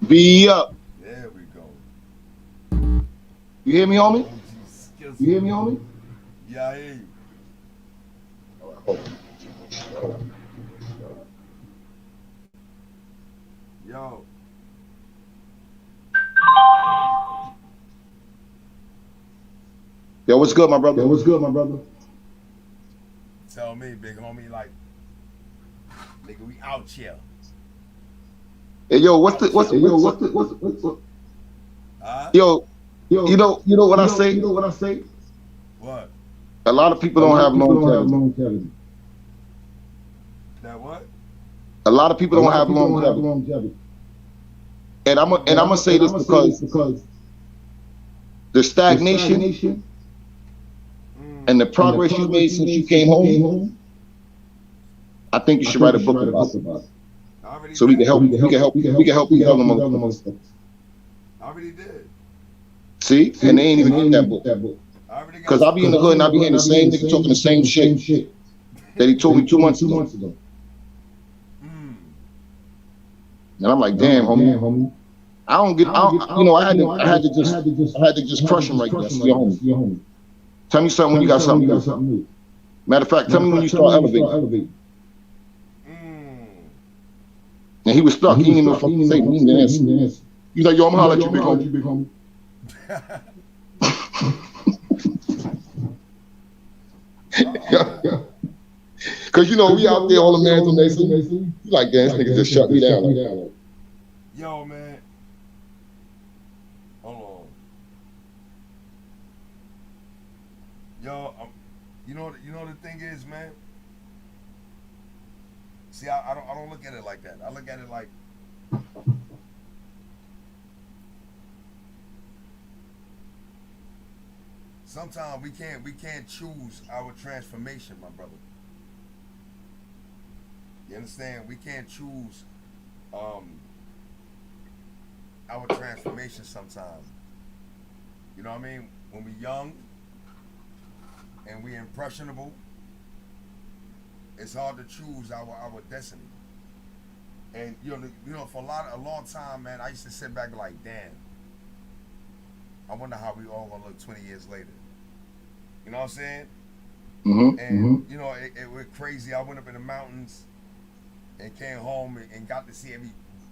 Be up. There we go. You hear me, homie? OG skills. You hear me, homie? Yeah, I hear you. Hold on. Hold on. Yo, Yo, what's good, my brother? Yo, what's good, my brother? tell me, big homie, like, nigga, we out here. Hey, yo, what's Out the what's here. the, what's Huh? yo, Yo, you know what I you say? know what I say? What? A lot of people A don't lot have of people don't have longevity. longevity. That what? A lot of people A don't lot of have people don't have longevity. longevity. And I'm gonna say And this I'm gonna say this because because the the stagnation stagnation and Mm. the and the progress you progress made you since you made came since you home, came home, I think you I should think write you a should book write a about book it. about it. I already So we can did. So help we can we can help help we can we help can help we these can help other these other motherfuckers. motherfuckers. I already did. See? And they See? ain't And even they get ain't that even book. get that book. I already got Cause I'll be in Cause the something. I'll hood be and in I'll the be hood hearing and the I'll be same hearing the nigga talking the same nigga same talking the shit same shit that he told that me he two told me months 2 ago. months ago. Mm. And I'm like, And I'm damn, like, homie. damn, homie. I don't get, I don't get, I you know, don't, you know, I had to just I had to crush him just right there. I crush him said, right yo, there. homie, See your homie. tell me something when Tell you me got something when something you got new. something new. Matter of fact, tell Matter me of when you fact, tell me start when you start elevating. elevating. Mm. And he was And stuck. he He was didn't even know stuck. He what didn't to even know say. what He to didn't say. even He answer. didn't answer. He was like, yo, I'm He gonna was holler like, at yo, you, I'm big gonna holler at homie. you, big homie. Oh man. Cause you know, Cause we you know, out we there all out the there man's all the man's amazing. amazing. You like, You damn, this like, nigga damn, just this nigga shut me just down shut me like that. down. Like, Yo, man. Hold on. Yo, you know the thing is, man. See, I don't look at it like that. I look at it like sometimes we can't choose our transformation, my brother. You understand? We can't choose um, our transformation sometimes. You know what I mean? When we young and we impressionable, it's hard to choose our destiny. And for a long time, man, I used to sit back like, damn, I wonder how we all gonna look 20 years later. You know what I'm saying? Mm-hmm. And it went crazy. I went up in the mountains and came home and got to see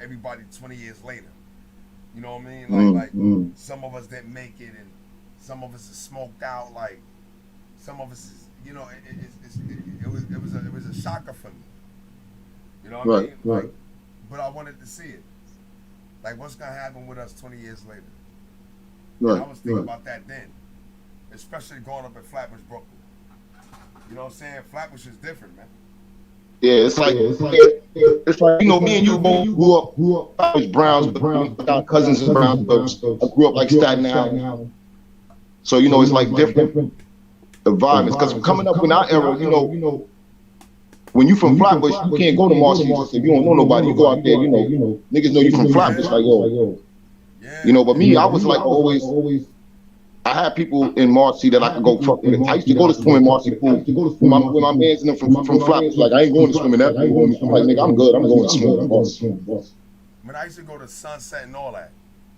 everybody 20 years later. You know what I mean? Some of us didn't make it, and some of us is smoked out. Like some of us is, it was a shocker for me. You know what I Right. mean? Right. Like, but I wanted to see it. Like, what's gonna happen with us 20 years later? And I Right. was thinking about that then, especially growing up in Flatbush, Brooklyn. You know what I'm saying? Flatbush is different, man. Yeah, it's like, yeah, it's like, it's like, it's like, me and you you know, me and both you grew both up grew up Flatbush Browns, Flatbush but Browns, we but got we cousins got in cousins Browns. in So Browns. So I grew up I like grew up like Staten Staten Island. Island. So, So it's it's like like different different environments. Because environments. Because coming up in coming our up in era, our era, when you from when you from Flatbush, you Flatbush, can't you go to can't go to Marcy if Marcy you don't if know you don't know nobody. You go nobody. out You there, go out there, niggas know you niggas from know you from Flatbush. Like, Flatbush. yo, Like, yo, Yeah, but and me, I but was me, like I was like always, always. I had people in Marcy that I I could had go people fuck with. in I used Marcy to that go I to could go swimming fuck Marcy with. I pool used to go to when swimming when Marcy my pool man's in them with from my Flatbush. man's in Like, I ain't going from to swimming Flatbush. that Like I pool, ain't going to homie. I'm swimming like, that nigga, pool. I'm Homie. good. I'm I'm like, going to nigga, I'm good. swimming, I'm going to boss. swim, boss. I mean, I used to go to Sunset and all that.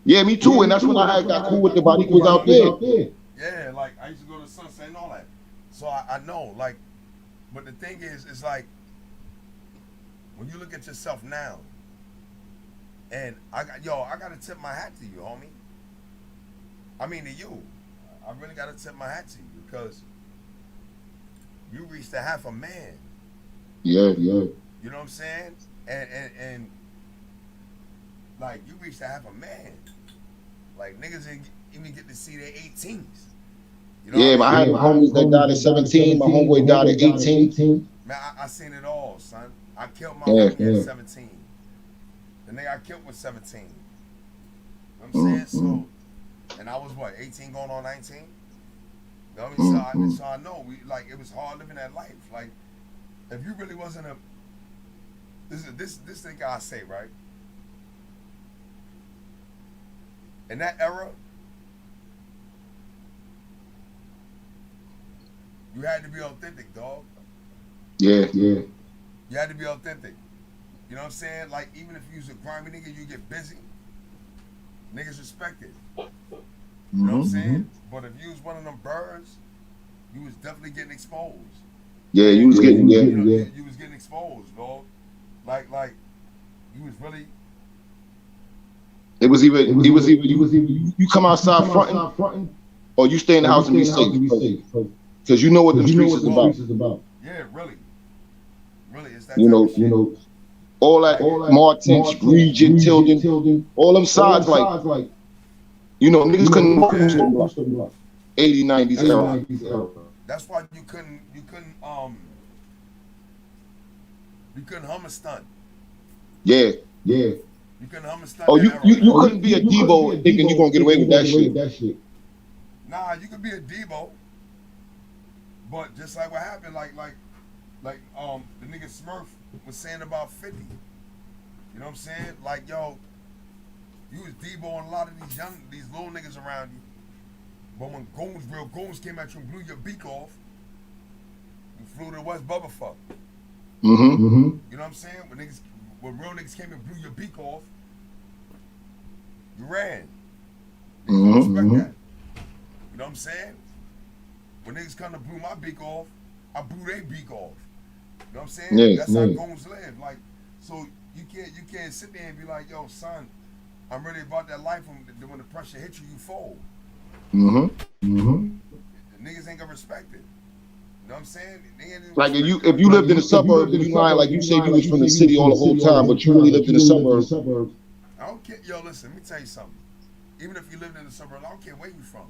Yeah, me Yeah, too. And me that's when too. And I that's had when got I cool had with the got cool body with the was body out kids there. out there. Yeah, like I used to go to Sunset and all that. So I know, like, but the thing is like when you look at yourself now, and I gotta tip my hat to you, homie. I mean to you. I really gotta tip my hat to you because you reached a half a man. Yeah. Yeah. You know what I'm saying? And like you reached a half a man. Like niggas didn't even get to see their 18s. You know what I Yeah, but I mean? had Yeah, but I had homies that homies died at that died at 17. My 17. My homeboy died homeboy at died at 18. 18. Man, I seen it all, son. I killed my Yeah. homie at 17. The nigga I killed was 17. You know what I'm Mm, saying? So, and I was what, 18 going on 19? You know what I mean? So mm. I know it was hard living that life. Like, if you really wasn't a this thing I say, right? In that era, you had to be authentic, dog. Yeah. Yeah. You had to be authentic. You know what I'm saying? Like even if you was a grimy nigga, you get busy. niggas respect it. You know what I'm Mm-hmm. saying? But if you was one of them birds, you was definitely getting exposed. Yeah, you And was getting, yeah. you know, you was getting exposed, dog. Like you was really It was either you come outside fronting or you stay in the house and be safe. Because you know what them streets is well, about. yeah, really, it's that You type of know, shit. all that Like Martin, Regent, Tilden, all them sides, like, you know, niggas couldn't walk through yeah, certain blocks. 80, 90s that's era. why you couldn't hum a stunt. Yeah. You couldn't hum a stunt Oh, that era, you man. couldn't be a Debo thinking you're gonna get away with that shit. Nah, you could be a Debo, but just like what happened, like the nigga Smurf was saying about 50. You know what I'm saying? Like, yo, you was Debo and a lot of these little niggas around you. But when real goons came at you and blew your beak off, you flew to West Bubblefuck. Mm-hmm. You know what I'm saying? When real niggas came and blew your beak off, you ran. Niggas don't Mm-hmm. respect that. You know what I'm saying? When niggas come to blew my beak off, I blew their beak off. You know what I'm saying? Yeah. That's how goons live. Like, so you can't sit there and be like, yo, son, I'm really about that life. When the pressure hits you, you fold. Mm-hmm. The niggas ain't gonna respect it. You know what I'm saying? They ain't gonna Like respect it. if you lived in the suburbs and you lying like you said you was from the city all the whole time, but you really lived in the suburbs. I don't care. Yo, listen, let me tell you something. Even if you lived in the suburbs, I don't care where you from.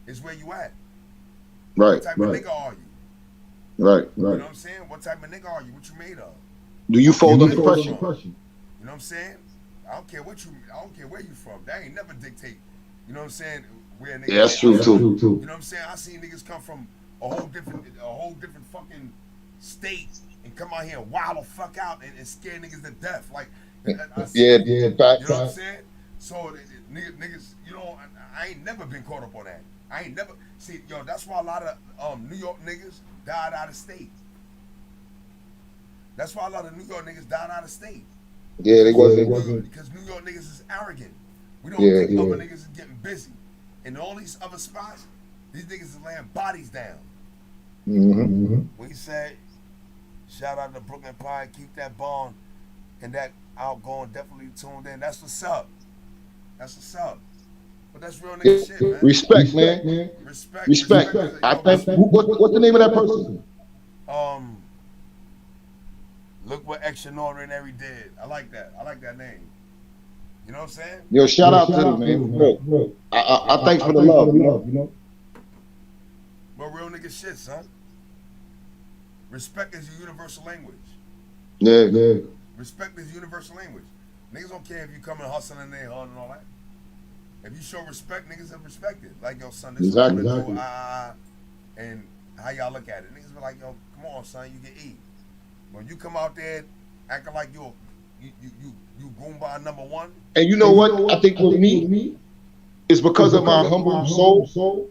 It's where you at. Right. What type of nigga are you? Right. You know what I'm saying? What type of nigga are you? What you made of? Do you fold under pressure? You know what I'm saying? I don't care where you from. That ain't never dictate. You know what I'm saying? Where niggas. Yeah, that's true too. You know what I'm saying? I seen niggas come from a whole different fucking state and come out here and wild the fuck out and scare niggas to death. Like, I see Yeah, it. You know facts. what I'm saying? So niggas, you know, I ain't never been caught up on that. I ain't never see, yo. That's why a lot of New York niggas died out of state. That's why a lot of New York niggas died out of state. Yeah, they wasn't. Because New York niggas is arrogant. We don't Yeah. think other niggas is getting busy. In all these other spots, these niggas is laying bodies down. Mm-hmm. We say, shout out to Brooklyn Pie, keep that bond and that outgoing definitely tuned in. That's what's up. That's what's up. But that's real nigga shit, man. Respect, man. Respect. I think. What's the name of that person? Look what Extraordinary did. I like that. I like that name. You know what I'm saying? Yo, shout out to them, man. I thanks for the love, you know. But real nigga shit, son. Respect is a universal language. Yeah. Respect is universal language. Niggas don't care if you come and hustling and they and all that. If you show respect, niggas have respected. Like, yo, son, this is what I'm gonna do. And how y'all look at it. Niggas be like, yo, come on, son, you get eat. When you come out there acting like you Goomba number one. And you know what? I think with me, it's because of my humble soul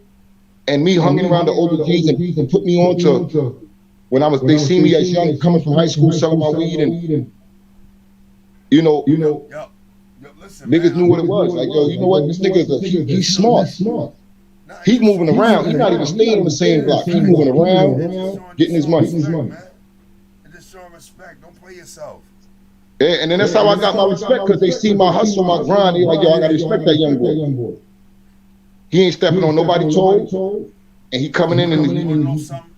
and me hanging around the older G's and put me on to when they see me as young coming from high school selling my weed and you know, Yo, listen, niggas man, knew what it was. Like, yo, you know what? This nigga he's smart. He moving around. He's not even staying on the same block. He moving around, getting his money. And just showing respect. Don't play yourself. Yeah, and then that's how I got my respect because they see my hustle, my grind. They like, yo, I gotta respect that young boy. He ain't stepping on nobody's toes, and he coming in and you wanna know something?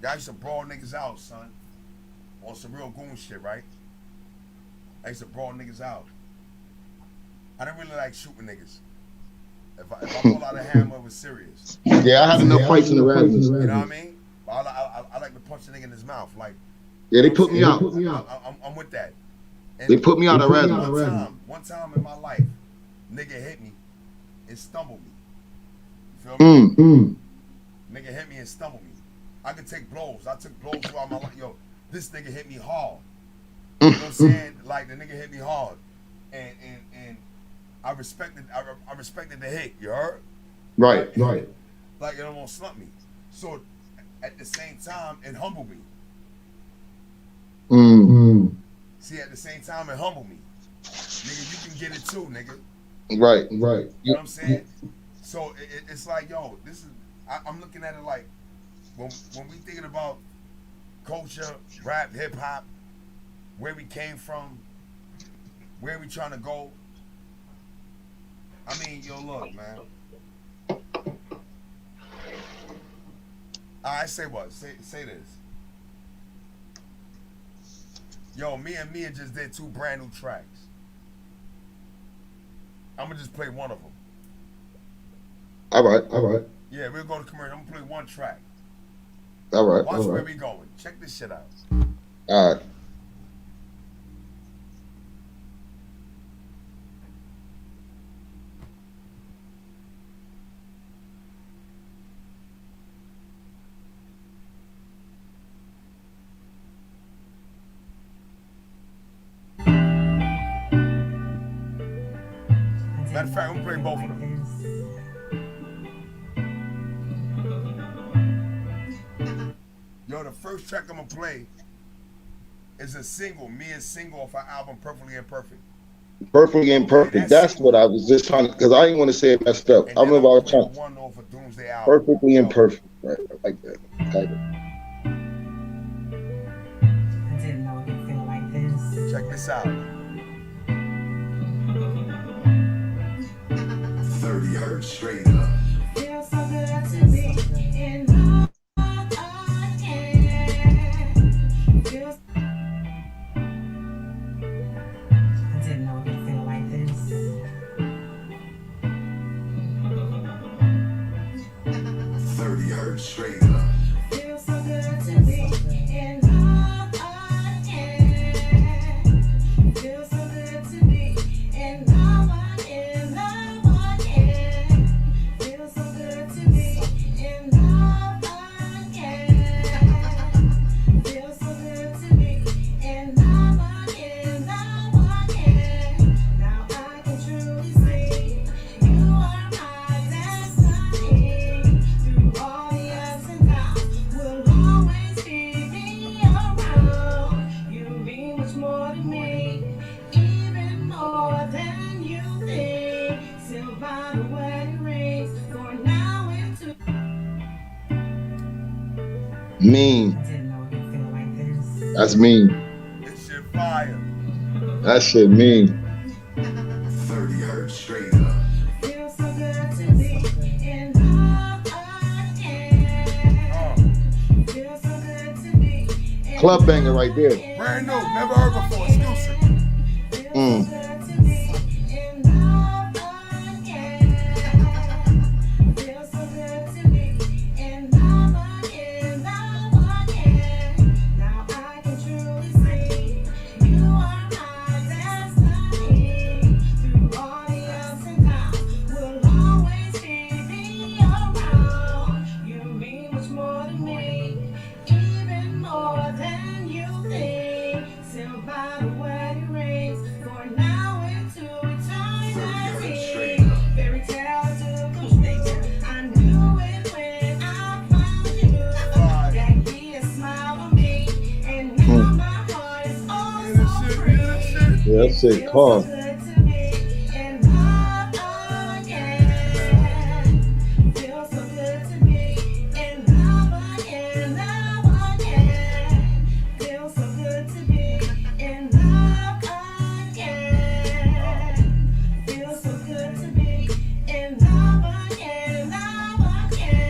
Y'all used to brawl niggas out, son. On some real goon shit, right? I used to brawl niggas out. I didn't really like shooting niggas. If I pull out a hammer, it was serious. Yeah, I had enough fights in the Rasmus. You know what I mean? I like to punch the nigga in his mouth. Like, yeah, they put me out. I'm with that. And they put me out of Rasmus. One time in my life, nigga hit me and stumbled me. You feel me? Nigga hit me and stumbled me. I could take blows. I took blows throughout my life. Yo, this nigga hit me hard. You know what I'm saying? Like, the nigga hit me hard. And I respected the hit, you heard? Right. Like, it almost slumped me. So at the same time, it humbled me. See, at the same time, it humbled me. nigga, you can get it too, nigga. Right. You know what I'm saying? So it's like, yo, this is. I'm looking at it like when we thinking about culture, rap, hip hop, where we came from, where we trying to go. I mean, yo, look, man. I say what? Say this. Yo, me and Mia just did 2 brand new tracks. I'm gonna just play one of them. All right. Yeah, we'll go to commercial. I'm gonna play one track. All right. Watch where we going. Check this shit out. All right. Matter of fact, I'm gonna play both of them. Yo, the first track I'm gonna play is a single, Mia's single off our album Perfectly Imperfect. Perfectly Imperfect. That's what I was just trying to, because I didn't want to say it messed up. I remember I was trying. One off of Doomsday album. Perfectly Imperfect. Right. I like that. I didn't know it could feel like this. Check this out. 30 hertz straight up. Feels so good to be in love again. Feels. I didn't know it could feel like this. 30 hertz straight up. Feels so good to be in love again. Feels so good to be in love again. Feels so good to be in love again. Feels so good to be in love again. Now I can truly see you are my destiny. Through all the ups and downs, will always be around. You mean much more to me, even more than you think. Still by the wedding rings, for now into. Mean. I didn't know it could feel like this. That's mean. This shit fire. That shit mean. 30 hertz straight up. Feels so good to be in love again. Feels so good to be in Club banger right there. Brand new, never heard before, exclusive. Feels so good to be in love again. Feels so good to be in love again. Now I can truly see you are my destiny. Through all the ups and downs, will always be around. You mean much more to me, even more than you think. Still by the wedding rings, for now into eternity. Fairy tale to completion. I knew it when I found you. That year smiled on me, and now my heart is all so free. Yeah, that shit Feels calm. so good to be in love again. Feels so good to be in love again. Feels so good to be in love again. Feels so good to be in love again.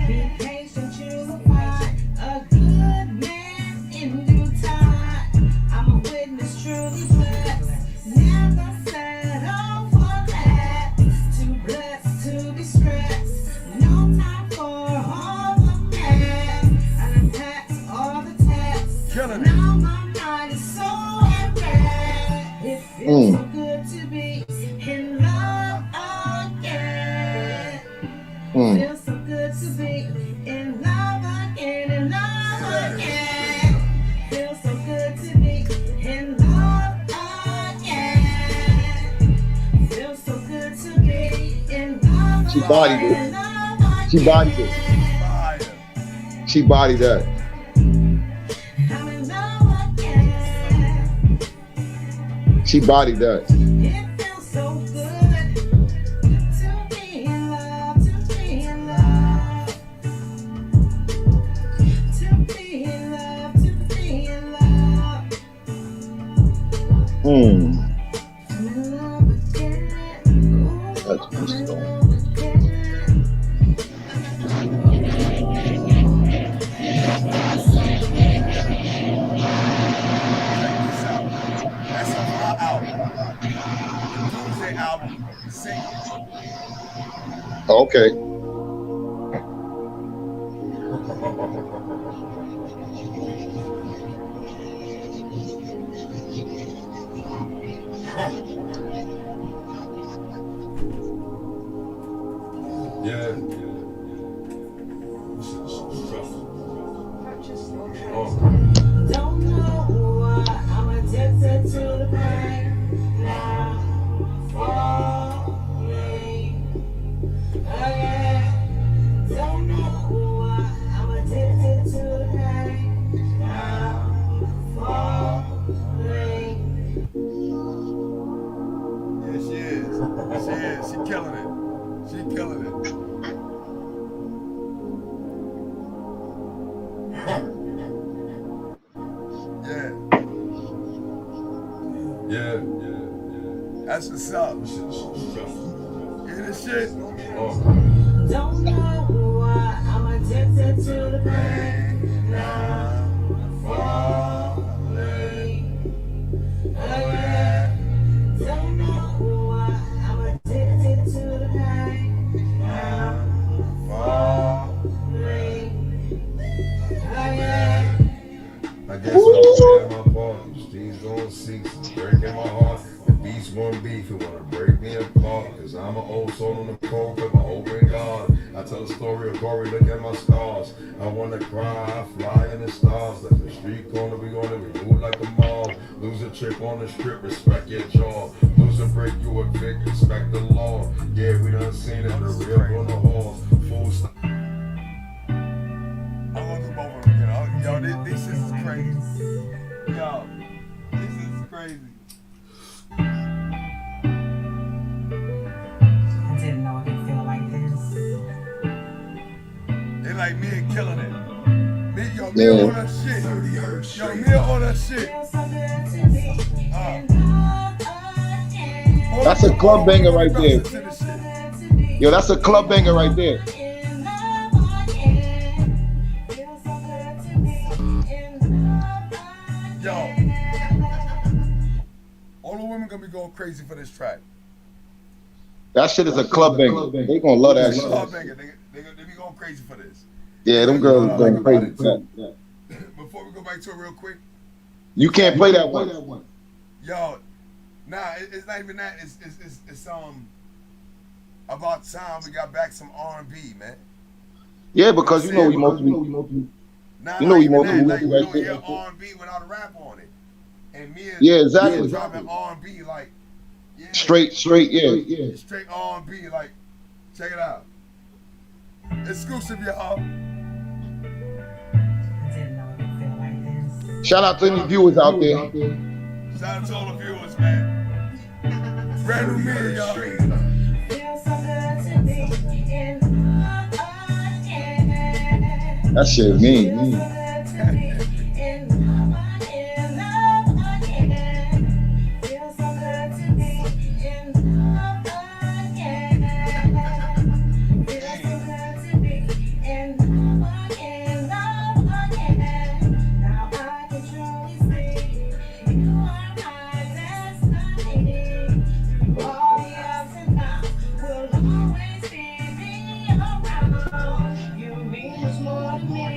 Be patient, you will find a good man in due time. I'm a witness, truly blessed. Never settle for less. Too blessed to be stressed. No time for all the mess. I passed all the tests. Killing it. Now my mind is so at rest. It feels so good to be in love again. Feels so good to be in love again, Feels so good to be in love again. Feels so good to be in love She bodied it. again. She bodied it. Fire. She bodied that. I'm in love again. She bodied that. It feels so good to be in love, to be in love, to be in love, to be in love. Hmm. I'm in love again. That's Ooh, good I'm in stuff. love again. It feels so good. Check this out. That's off my album, the Doomsday album, Sinking. Okay. Yeah. Purchase your tracks. Don't know why I'm addicted to the pain. Now falling again. Don't know why I'm addicted to the pain. Now falling. Yeah, she is. She is. She killing it. She killing it. Yeah. Yeah. That's what's up. Hear this shit? Don't know why I'm addicted to the pain. Now falling again. Don't know why I'm addicted to the pain. Now falling again. I guess I'm playing my part. Streets on seats, breaking my heart. The beats want beef, it wanna break me apart. Cause I'm an old soul on the cold, put my hope in God. I tell a story of glory, look at my scars. I wanna cry, I fly in the stars. Like the street corner, we move like a mob. Lose a trick on the strip, respect your jaw. Lose a break, you a vic, respect the law. Yeah, we done seen it, the real on the hall. Full stop. I'm gonna do both of them again. Yo, this is crazy. Yo, this is crazy. I didn't know it could feel like this. They like me and killing it. Me on Yeah. that shit. 30 hertz Yo, straight me up. on that shit. Feels so good to be in love again. That's a club banger right there. Listen to this shit. To be Yo, that's a club banger right there. in love again. Feels so good to be in love Yo, again. all the women gonna be going crazy for this track. That shit is a club banger. They gonna love that It's a shit. club banger. They be going crazy for this. Yeah, them girls are going crazy for that. Before we go back to it real quick, You can't play that one. yo, nah, it's not even that. It's about time we got back some R&B, man. Yeah, because you know we mostly Nah, You know not you even mostly that. Like, do we that don't shit hear like that. R&B without a rap on it. And me and Yeah, exactly. dropping R&B like yeah, straight, yeah. straight R&B like check it out. Exclusive, y'all. I didn't know it could feel like this. Shout out to any viewers out there. Shout out to all the viewers, man. Brand new 30 me, hertz y'all. straight up. Feels so good to be in love again. That shit Feels so mean. good to be in love again. Feels so good to be in love again. Feels so good to be in love again, love again. Now I can truly see you are my destiny. Through all the ups and downs, will always be me around. You mean much more to me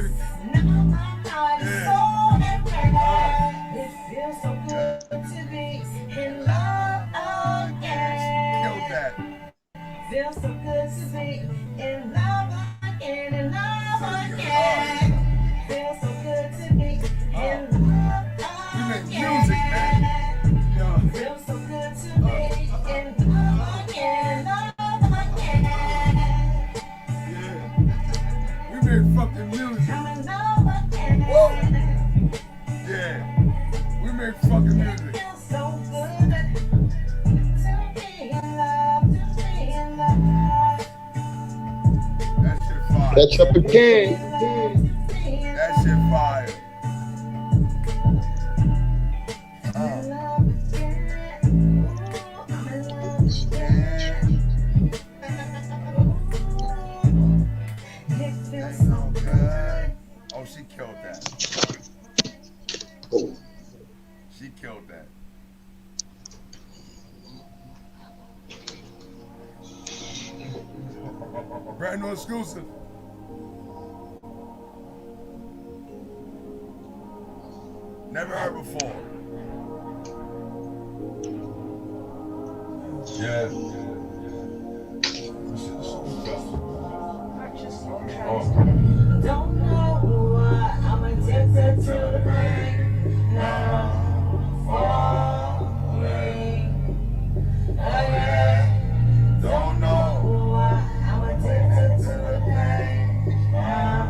baby. Now my heart is Yeah. so empty. It feels so good to be in love Killed again. that. Feels so good to be in love again, in love Yeah. again. Feels so good to be in love We make again. music, man. Yeah. Feels so good to be in love again, love again. Yeah. We make fucking music. I'm in love again. Yeah. We make fucking It music. feels so good to be in love, to be in love. That shit fire. Catch up again. That shit fire. Oh, she killed that. She killed that. Brand new exclusive. Never heard before. Yeah. Don't know why I'm addicted to the pain. Now falling. Oh yeah. Don't know. Why I'm addicted to the pain. Now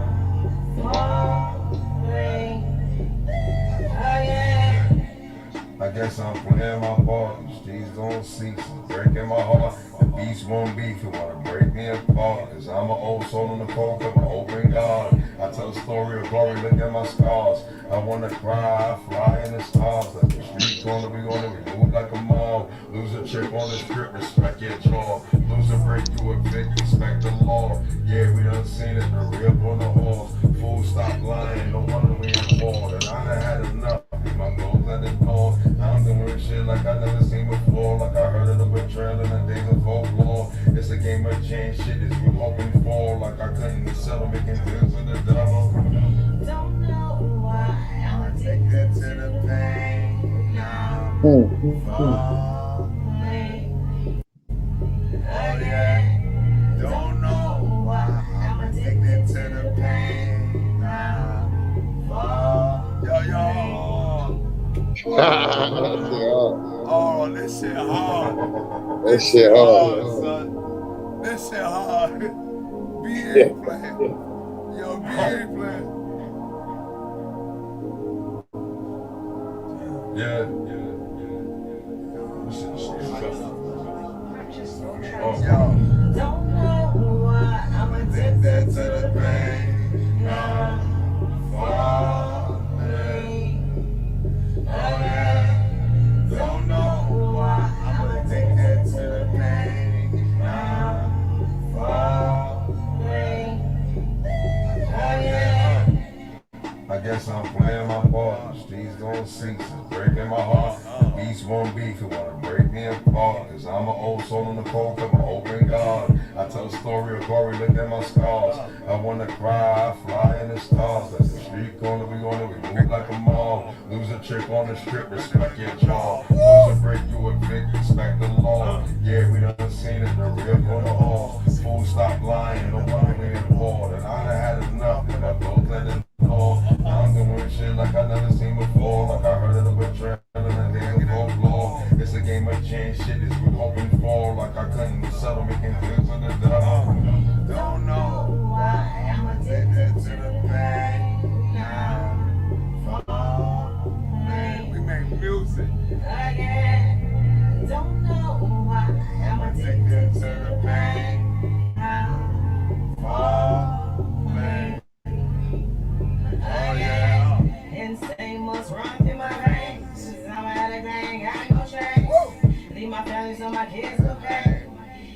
falling. Oh yeah. I guess I'm playing my part. These don't cease. Breaking my heart. The beast won't beef. You wanna break me apart. Cause I'm an old soul in the cold cup. I'm hoping God. I tell a story of glory. Look at my scars. I wanna cry. I fly in the stars. Like the street corner. We gonna move like a mob. Lose a chick on the strip. Respect your jaw. Lose a break. You evict. Respect the law. Yeah, we done seen it. The real on the horse. Fool, stop lying. No wonder we involved. And I done had enough. My goals at the door. I'm doing shit like I never seen before. Like I heard of the betrayal in the days of folklore. It's a game of change, shit is we hoping for. Like I couldn't settle making deals with the devil. Don't know why I'm addicted to the pain. Now falling. Oh yeah. Don't know why I'm addicted to the pain. Now Yo, yo. Oh, this shit hard. That shit hard. Son. This shit hard. B.A. playing. Yo, B.A. playing. Yeah. Yo. don't know why I'm addicted to the pain. Now falling. Oh yeah. Don't know. Why I'm addicted to the pain. Now falling. Oh yeah. I guess I'm playing my part. These don't cease. It's breaking my heart. Beast won't beef. You wanna break me apart. Cause I'm an old soul in the cold cup. I'm hoping God. I tell a story of glory. Look at my scars. I wanna cry. I fly in the stars. That's the street corner. We move like a mob. Lose a chick on the strip. Respect your jaw. Lose a break. You evict. Respect the law. Yeah, we done seen it. The real on the hall. Fool, stop lying. No wonder we involved. And I done had enough. And my goals let it go. I'm doing shit like I never seen before. Like I heard of the betrayal in the days of folklore. It's a game of change, shit is we hoping for. Like I couldn't settle making deals with the devil. Don't know Why I'm addicted to the pain. Now falling. we make music. Again. Don't know why I'm addicted to the pain. Now falling. Oh yeah. Insane must run through my veins. I'm at a gang, I ain't no change. Leave my family so my kids will pay.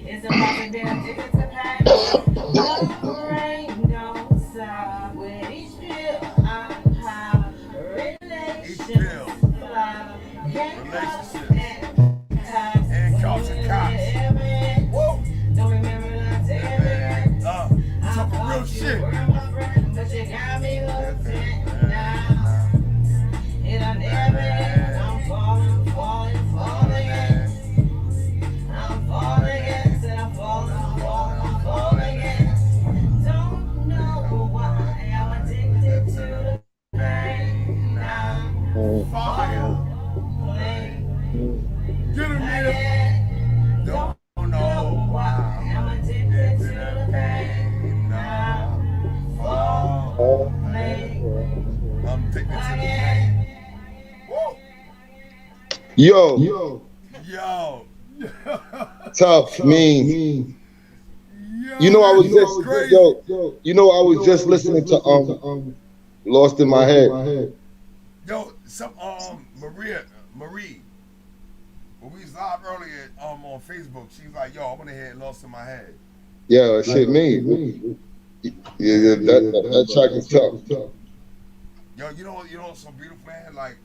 It's a profit that I'm addicted to pain. The rain don't stop with each pill I'm high. Relationships fly. Handcuffs and cops. Don't remember nothing. Talking real shit. But you got me I'm addicted to the pain. Woo! Yo, Yo. tough, mean. You Yo, know, I that was shit just crazy. yo. You know, I was just listening to Lost in My Head. Yo, some Marie, when we was live earlier on Facebook, she was like, "Yo, I want to hear Lost in My Head." Yeah, shit, mean. Yeah, Yeah. that track is tough. Yo, you know what's so beautiful, man? Like,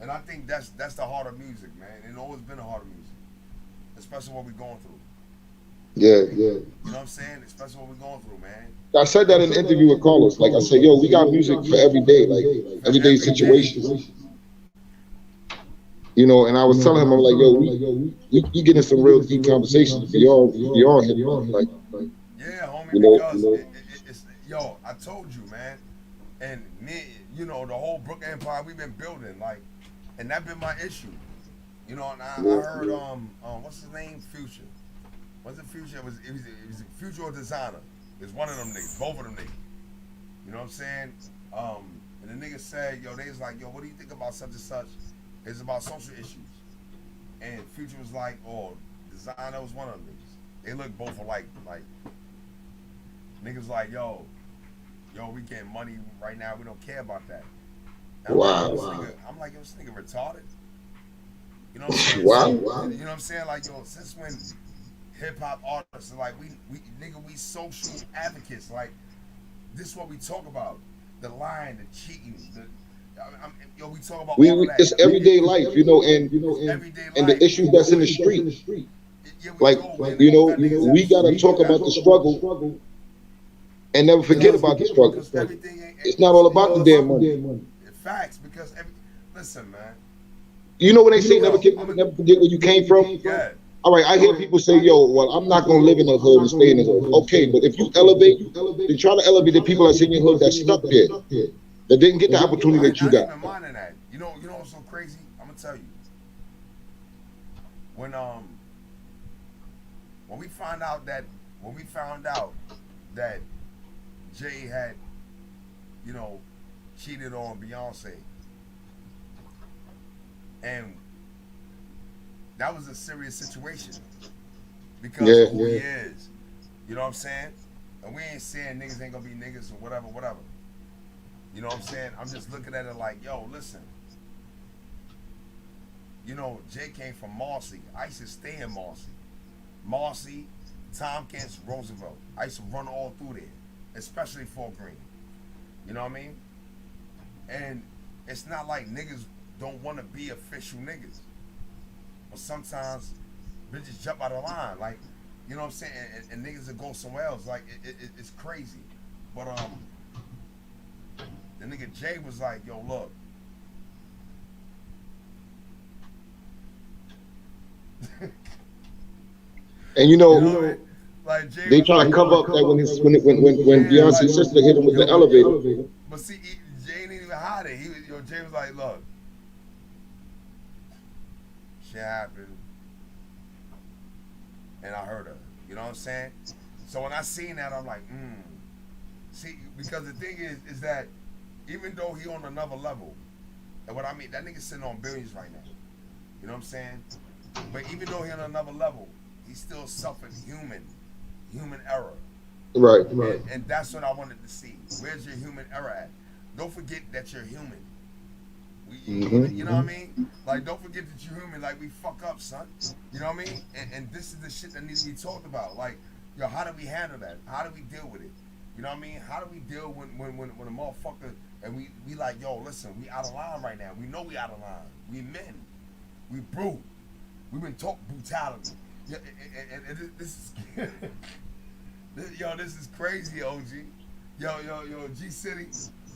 and I think that's the heart of music, man. It's always been the heart of music, especially what we're going through. Yeah. You know what I'm saying? Especially what we're going through, man. I said that in an interview with Carlos. Like I said, yo, we got music for every day, like For everyday every day. situations. You know, and I was telling him, I'm like, yo, we getting some real deep conversations beyond hip hop, like, Yeah, homie, you know, because it's yo, I told you, man. And me, you know, the whole Brook Empire we've been building, like, and that been my issue. You know, and I heard what's his name? Future. What's it Future? It was a Future or Designer. It's one of them niggas, both of them niggas. You know what I'm saying? And the nigga said, yo, they was like, yo, what do you think about such and such? It's about social issues. And Future was like, oh, Designer was one of them niggas. They look both alike. Like, niggas like, yo, we getting money right now. We don't care about that. And wow. I'm like, yo, this nigga retarded. You know what I'm saying? Wow. You know what I'm saying? Like, yo, since when hip hop artists are like, we social advocates. Like, this is what we talk about. The lying, the cheating, we talk about all of that. It's everyday life, you know, Everyday life. and the issues that's in the street. Yeah, we Like, go, man, you know, that niggas we have- gotta talk about the struggle and never forget about the struggle. because everything It's not all about the damn money. Facts, because listen, man. You know when they say never forget where you came from? Yeah. All right, I hear people say, yo, well, I'm not gonna live in the hood and stay in the hood. Okay, but if you elevate, then try to elevate the people that's in your hood that's stuck there, that didn't get the opportunity that you I got. ain't even minding that. You know what's so crazy? I'm gonna tell you. When we found out that Jay had, you know, cheated on Beyonce, and that was a serious situation because of who he is. You know what I'm saying? And we ain't saying niggas ain't gonna be niggas or whatever. You know what I'm saying? I'm just looking at it like, yo, listen. You know, Jay came from Marcy. I used to stay in Marcy, Tompkins, Roosevelt. I used to run all through there, especially Fort Greene. You know what I mean? And it's not like niggas don't want to be official niggas. But sometimes bitches jump out of line. Like, you know what I'm saying? And niggas that go somewhere else. Like, it's crazy. But, the nigga Jay was like, yo, look. And you know, like Jay they was try like, to cover up that when Beyonce's sister hit him with the elevator. But see, Jay didn't even hide it. Jay was like, look, shit happened, and I heard her. You know what I'm saying? So when I seen that, I'm like, See, because the thing is that even though he on another level, and what I mean, that nigga sitting on billions right now. You know what I'm saying? But even though he on another level, he still suffered human error. Right. And that's what I wanted to see. Where's your human error at? Don't forget that you're human. You know what I mean? Like, don't forget that you're human. Like, we fuck up, son. You know what I mean? And this is the shit that needs to be talked about. Like, yo, how do we handle that? How do we deal with it? You know what I mean? How do we deal when a motherfucker and we like, yo, listen, we out of line right now. We know we out of line. We men. We brute. We've been taught brutality. Yeah, and this is this is crazy, OG. Yo, G City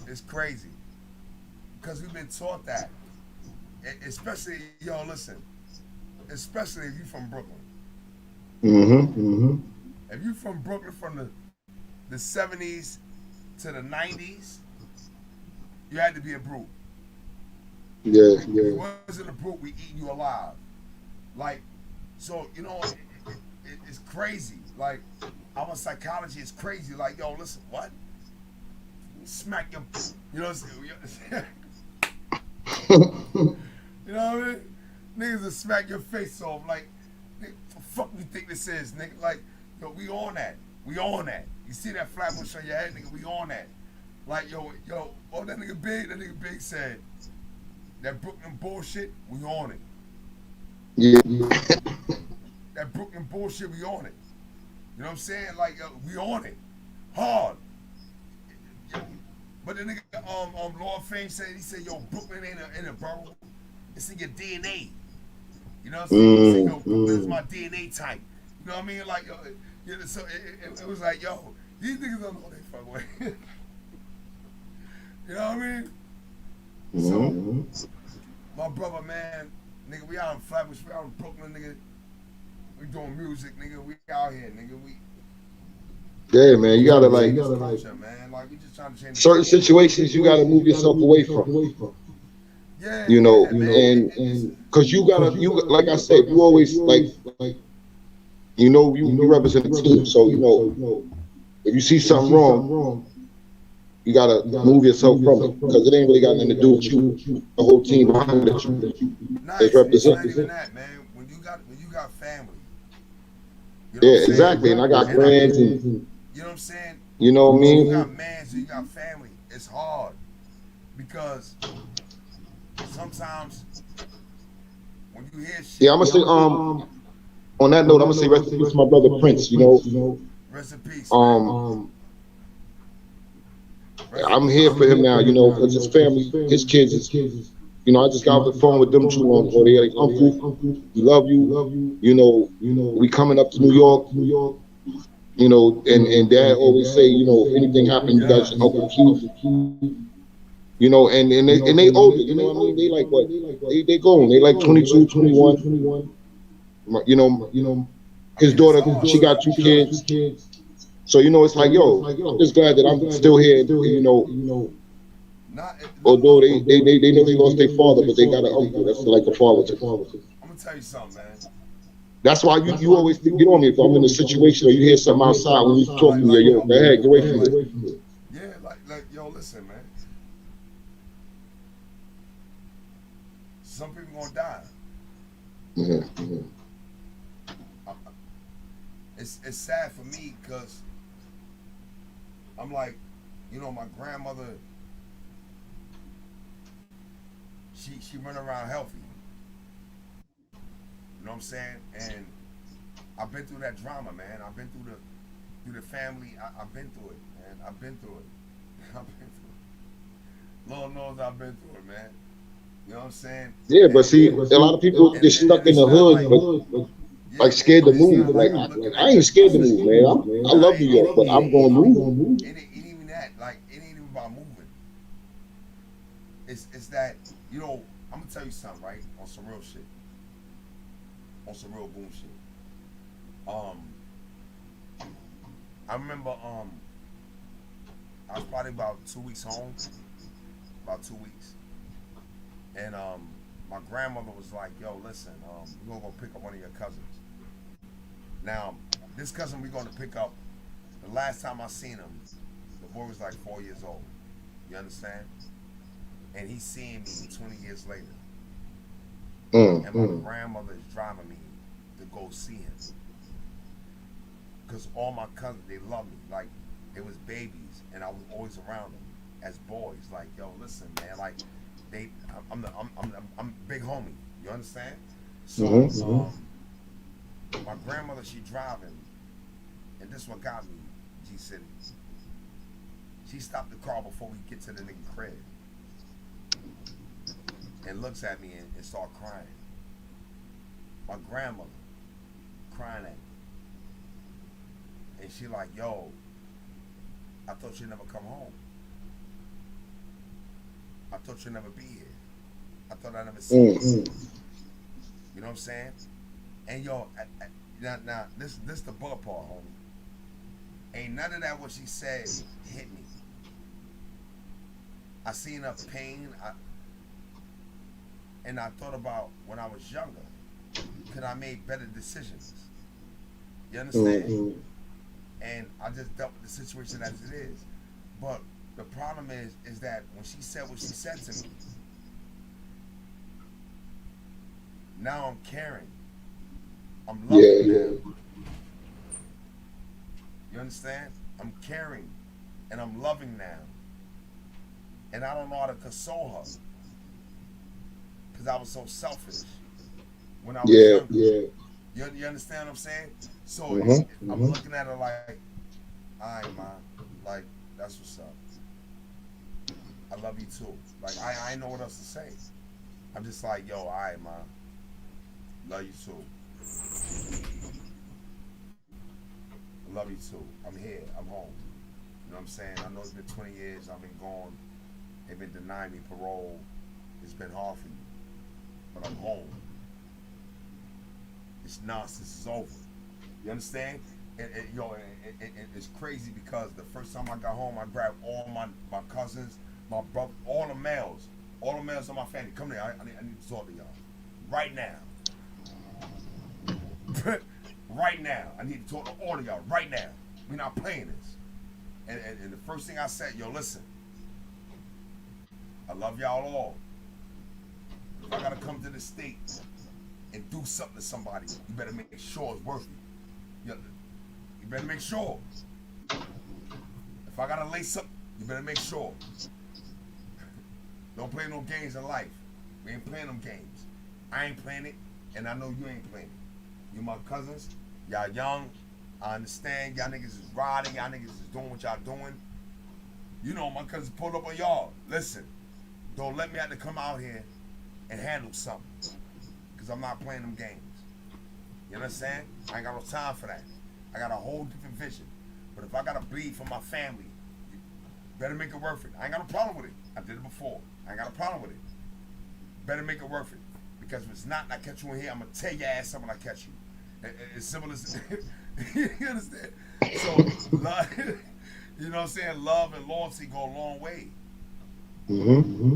is crazy. Because we've been taught that. Especially, listen. Especially if you from Brooklyn. If you from Brooklyn from the 70s to the 90s, you had to be a brute. Yeah. If you wasn't a brute, we eating you alive. Like, so, it's crazy. Like, our psychology is crazy. Like, yo, listen, what? smack your, you know what I'm saying? You know what I mean? Niggas will smack your face off like, nigga, the fuck you think this is, nigga? Like, yo, we on that. We on that. You see that flatbush on your head, nigga? We on that. Like, yo, oh, that nigga Big said, that Brooklyn bullshit, we on it. Yeah. That Brooklyn bullshit, we on it. You know what I'm saying? Like, we on it. Hard. But the nigga, Lord Fame said, he said, yo, Brooklyn ain't a borough. It's in your DNA. You know what I'm saying? He said, yo, Brooklyn is my DNA type. You know what I mean? Like, yo, so it was like, yo, these niggas don't know what they fuck with. You know what I mean? So, my brother, man, nigga, we out in Flatbush, we out in Brooklyn, nigga. We doing music, nigga. We out here, nigga. Yeah, man, you gotta like culture, man. Like, we just trying to change certain situations you gotta move yourself away from. Yeah, You know, man. and because you like I said, you always like, you know, you represent a team, so you know, if you see something wrong, you gotta move yourself from it because it ain't really got nothing to do with you. The whole team behind it is It's not representing. even that, man. When you got family, you know Yeah, what I'm saying? exactly. And I got friends, and You know what I'm saying? you know what I You mean. got mans, you got family. It's hard because sometimes when you hear shit, Yeah, I'm gonna say on that note, I'm gonna say rest in peace to my brother Prince. You know, rest in peace, man. Rest in I'm peace. here for him now. You know, because his family, his kids is. You know, I just got off the phone with them too long ago. They like, Uncle, we love you. You know, we coming up to New York. You know, and Dad always say, you know, if anything happened, you guys should Uncle Keith. You know, and they older. You know what I mean? They like what? They going. They like 22, 21. You know, I his mean, it's daughter, hard, she got son. 2 kids. So you know, it's like, yo, I'm just glad that I'm still here. You know, Look, although they know they lost their father, but they got an uncle that's like a father to them. I'm gonna tell you something, man. That's why you always get on me if I'm in a situation or you hear something outside when you talk to me. Yo, go ahead, get away from it. Yeah, like, yo, listen, man. Some people gonna die. I- It's sad for me because I'm like, you know, my grandmother, she run around healthy. You know what I'm saying? And I've been through that drama, man. I've been through the family. I've been through it, man. I've been through it. I've been through it. Lord knows I've been through it, man. You know what I'm saying? Yeah, but see, a lot of people get stuck in the hood, but Yeah, like scared to it's move. not Like like I'm looking I at. ain't scared to move, man. I Nah, love New York, but I'm gonna move. It ain't even that. Like, it ain't even about moving. It's that, you know, I'm gonna tell you something, right? On some real shit. On some real boom shit. I remember I was probably about 2 weeks home. About 2 weeks. And my grandmother was like, yo, listen, we're gonna go pick up one of your cousins. Now, this cousin we're gonna pick up, the last time I seen him, the boy was like 4 years old. You understand? And he's seeing me 20 years later. And my grandmother is driving me to go see him. Because all my cousins, they love me. Like, they was babies, and I was always around them as boys. Like, yo, listen, man. Like, I'm big homie. You understand? So, my grandmother, she driving, and this what got me, G City. She stopped the car before we get to the nigga crib, and looks at me and start crying. My grandmother crying at me. And she like, yo, I thought you'd never come home. I thought you'd never be here. I thought I'd never see you. You know what I'm saying? And yo, now this the butt part, homie. Ain't none of that what she said hit me. I seen her pain, and I thought about when I was younger. Could I made better decisions? You understand? And I just dealt with the situation as it is. But The problem is that when she said what she said to me, now I'm caring. I'm Yeah, loving yeah. now. You understand? I'm caring and I'm loving now. And I don't know how to console her because I was so selfish when I was Yeah, younger. yeah. You understand what I'm saying? So I'm Mm-hmm. looking at her like, all right, ma, like, that's what's up. I love you too. Like, I ain't know what else to say. I'm just like, yo, all right, ma, love you too. I love you too. I'm here. I'm home. You know what I'm saying? I know it's been 20 years. I've been gone. They've been denying me parole. It's been hard for you. But I'm home. This nonsense is over. You understand? It's crazy because the first time I got home, I grabbed all my cousins, my brother, all the males of my family. Come here, I need to talk to y'all. Right now. Right now. I need to talk to all of y'all right now. We're not playing this. And the first thing I said, yo, listen, I love y'all all. If I gotta come to the state and do something to somebody, you better make sure it's worth it. You better make sure. If I gotta lace up, you better make sure. Don't play no games in life. We ain't playing them games. I ain't playing it, and I know you ain't playing it. You my cousins, y'all young. I understand y'all niggas is riding, y'all niggas is doing what y'all doing. You know my cousins pulled up on y'all. Listen, don't let me have to come out here and handle something. Cause I'm not playing them games. You understand? I ain't got no time for that. I got a whole different vision. But if I gotta bleed for my family, you better make it worth it. I ain't got no problem with it. I did it before. I ain't got a problem with it. Better make it worth it. Because if it's not, and I catch you in here, I'm gonna tear your ass up when I catch you. It's simple as you understand? So love, you know what I'm saying? Love and loyalty go a long way. Mm-hmm.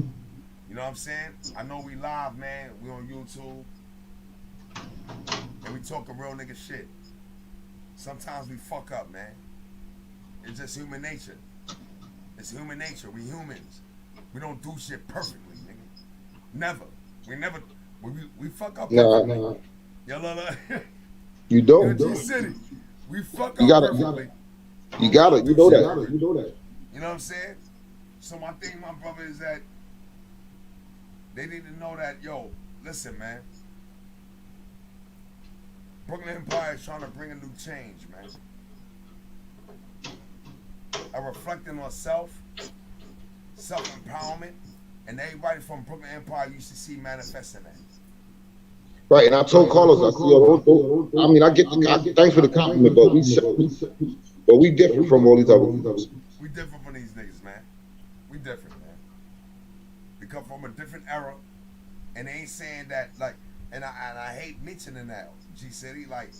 You know what I'm saying? I know we live, man. We on YouTube. And we talking real nigga shit. Sometimes we fuck up, man. It's just human nature. It's human nature. We humans. We don't do shit perfectly, nigga. Never. We fuck up Nah, perfectly. nah. Yo, look. You Yo, don't. G City. We fuck You up gotta, perfectly. you But we gotta, don't you do know shit that. perfect. You know that. You know what I'm saying? So my thing, my brother, is that they need to know that, yo, listen, man. Brooklyn Empire is trying to bring a new change, man. A reflecting on self-empowerment, and everybody from Brooklyn Empire used to see manifesting that. Right, and I told Carlos, I said, yo, I mean, thanks for the compliment, but we different from all these other groups. We different from these niggas, man. We different, man. We come from a different era, and they ain't saying that like. And I hate mentioning that G City. Like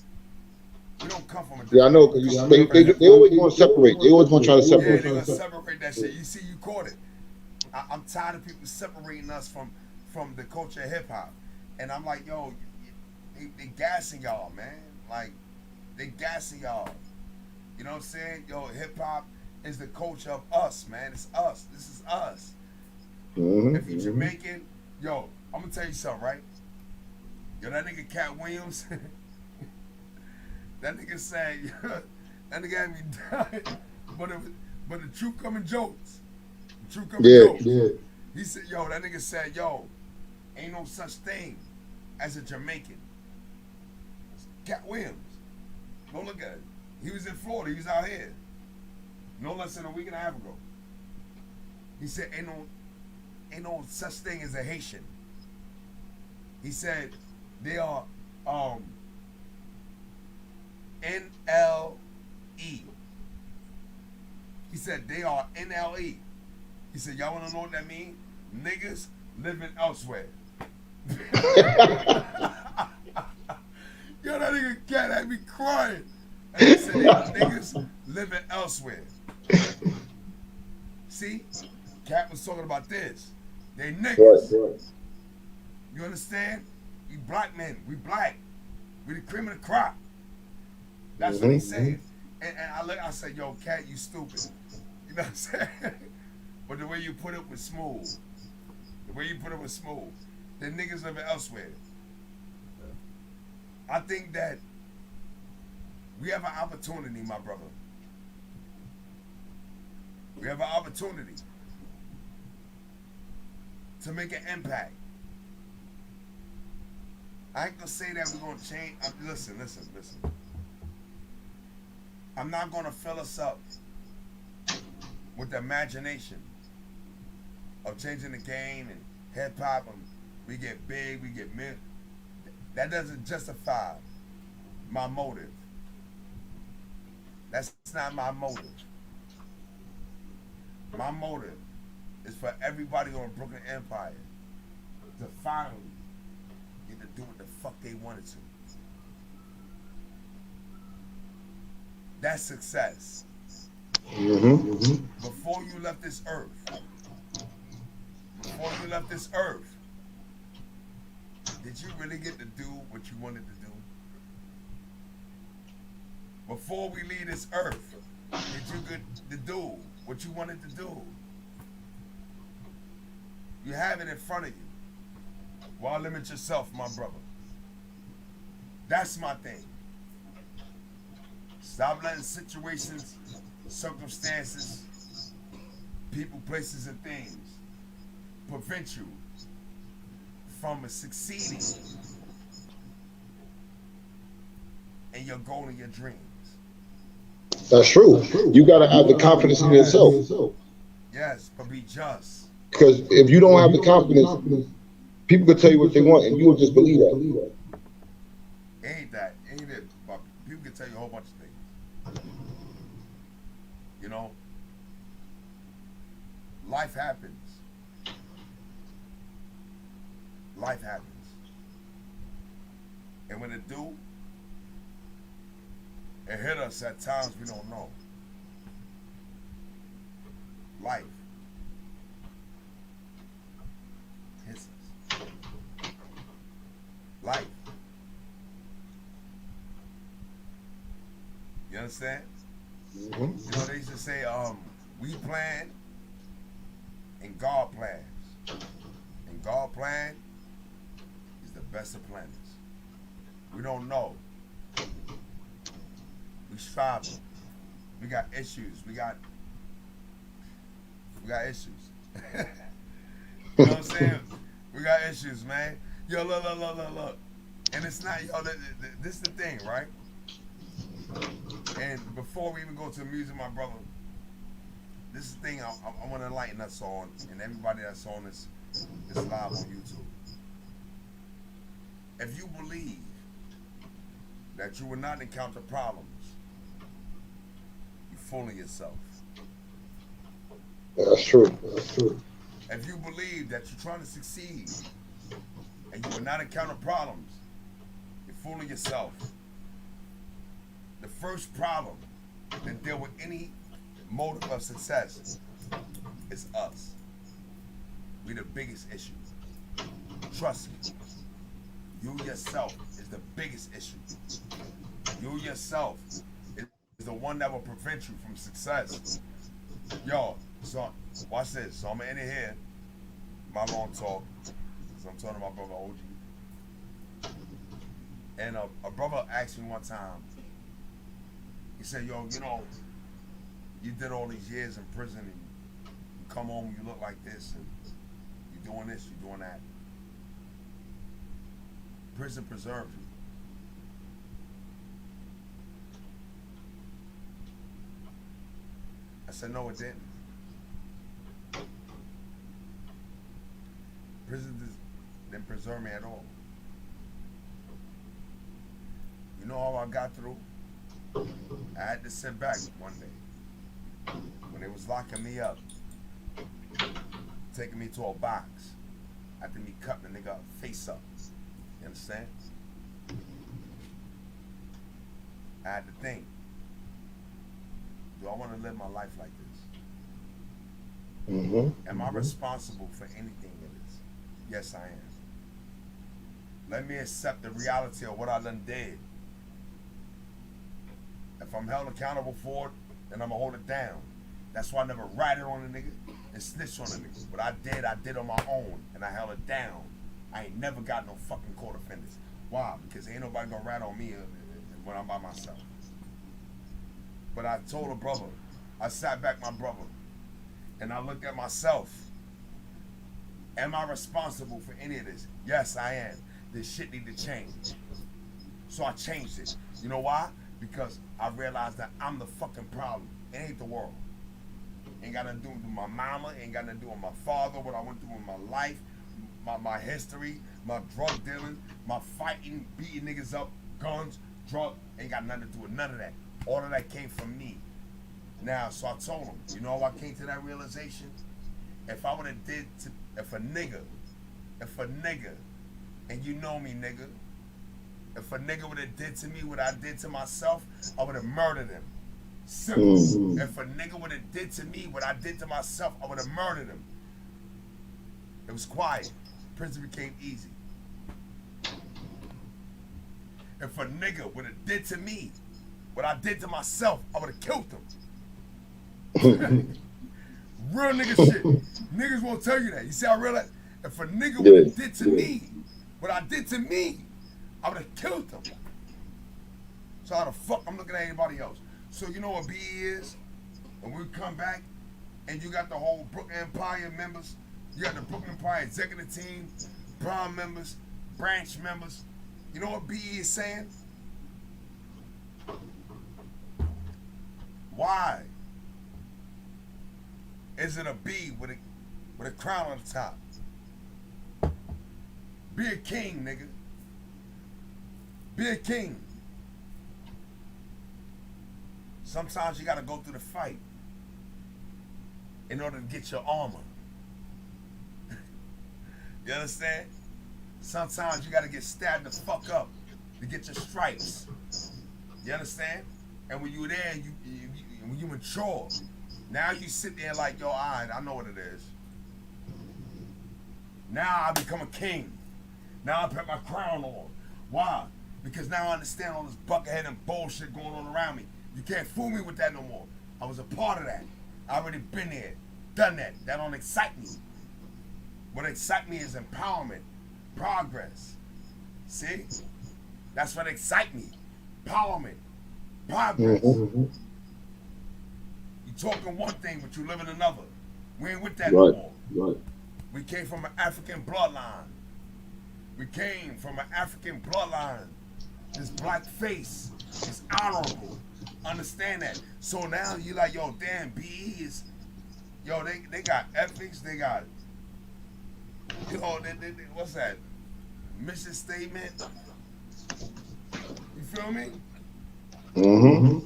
we don't come from a Yeah, I different know, era. We because come from a different hip they hop. always want to separate. They always want to try to Yeah, separate. they gonna separate that shit. You see, you caught it. I'm tired of people separating us from the culture of hip hop, and I'm like, yo, they gassing y'all, man. Like they gassing y'all. You know what I'm saying? Yo, hip hop is the culture of us, man. It's us. This is us. If you Mm-hmm. Jamaican, yo, I'm gonna tell you something, right? Yo, that nigga Cat Williams, that nigga said, that nigga had me dying. But the truth coming jokes. The truth coming Yeah, jokes. yeah. He said, yo, that nigga said, yo, ain't no such thing as a Jamaican. Cat Williams. Go look at it. He was in Florida. He was out here. No less than a week and a half ago. He said, ain't no such thing as a Haitian. He said, they are NLE. He said they are NLE. He said, y'all wanna know what that means? Niggas living elsewhere. Yo, that nigga Cat had me crying. And he said they are niggas living elsewhere. See? Cat was talking about this. They niggas. Right. You understand? We black men. We black. We the cream of the crop. That's what he said. And I said, yo, Cat, you stupid. You know what I'm saying? But the way you put it was smooth. The way you put it was smooth. The niggas living elsewhere. I think that we have an opportunity, my brother. We have an opportunity to make an impact. I ain't gonna say that we're gonna change. Listen. I'm not gonna fill us up with the imagination of changing the game and hip hop and we get big, we get mid. That doesn't justify my motive. That's not my motive. My motive is for everybody on Brooklyn Empire to finally get to do what the fuck they wanted to. That's success. Before you left this earth, did you really get to do what you wanted to do? Before we leave this earth, did you get to do what you wanted to do? You have it in front of you. Why limit yourself, my brother? That's my thing. Stop letting situations, circumstances, people, places, and things prevent you from succeeding in your goal and your dreams. That's true. You gotta have the confidence in yourself. Yes, but be just. Because if you don't have the confidence, people could tell you what they want, and you will just believe that. Ain't it? But people can tell you a whole bunch of things. You know, life happens. Life happens. And when it do, it hit us at times we don't know. Life hits us. Life. You understand? You know, they used to say, we plan and God plans. And God plan is the best of planners. We don't know. We striving. We got issues. We got issues. You know what I'm saying? We got issues, man. Yo, look. And it's not, yo, this is the thing, right? And before we even go to the music, my brother, this is the thing I want to enlighten us on, and everybody that's on this live on YouTube. If you believe that you will not encounter problems, you're fooling yourself. That's true. If you believe that you're trying to succeed and you will not encounter problems, you're fooling yourself. The first problem that deal with any motive of success is us. We the biggest issue. Trust me. You yourself is the biggest issue. You yourself is the one that will prevent you from success. Yo, so watch this. So I'm gonna end it here. My long talk. So I'm talking to my brother OG. And a brother asked me one time, he said, yo, you know, you did all these years in prison and you come home, you look like this, and you're doing this, you're doing that. Prison preserved you. I said, no, it didn't. Prison didn't preserve me at all. You know how I got through? I had to sit back one day when they was locking me up, taking me to a box after me cutting the nigga face up. You understand? I had to think, do I want to live my life like this? Am I responsible for anything that is? Yes, I am. Let me accept the reality of what I done did. If I'm held accountable for it, then I'm gonna hold it down. That's why I never ratted on a nigga. and snitch on a nigga. What I did on my own, and I held it down. I ain't never got no fucking court offenders. Why? Because ain't nobody gonna rat on me when I'm by myself. But I told a brother, I sat back my brother, and I looked at myself. Am I responsible for any of this? Yes, I am. This shit need to change. So I changed it. You know why? Because I realized that I'm the fucking problem. It ain't the world. Ain't got nothing to do with my mama. Ain't got nothing to do with my father, what I went through in my life, my history, my drug dealing, my fighting, beating niggas up, guns, drug. Ain't got nothing to do with none of that. All of that came from me. Now, so I told him, you know how I came to that realization? If I would have if a nigga, and you know me, nigga, if a nigga would have did to me what I did to myself, I would have murdered him. Simple. If a nigga would have did to me what I did to myself, I would have murdered him. It was quiet. Prison became easy. If a nigga would have did to me what I did to myself, I would have killed him. Real nigga shit. Niggas won't tell you that. You see how real that? If a nigga would have did to me what I did to me, I would have killed him. So how the fuck I'm looking at anybody else? So you know what BE is? And we come back and you got the whole Brooklyn Empire members, you got the Brooklyn Empire executive team, Brown members, branch members. You know what BE is saying? Why is it a B with a crown on the top? Be a king, nigga. Be a king. Sometimes you gotta go through the fight in order to get your armor. You understand? Sometimes you gotta get stabbed the fuck up to get your stripes. You understand? And when you're there, when you mature, now you sit there like, yo, I know what it is. Now I become a king. Now I put my crown on. Why? Because now I understand all this buckethead and bullshit going on around me. You can't fool me with that no more. I was a part of that. I already been there, done that. That don't excite me. What excites me is empowerment, progress. See? That's what excites me. Empowerment, progress. You talking one thing, but you living another. We ain't with that no more. Right. We came from an African bloodline. We came from an African bloodline. This black face is honorable. Understand that. So now you like, yo, damn, BE is, yo, they got ethics, they got, you know, they, what's that? Mission statement. You feel me? Mm-hmm.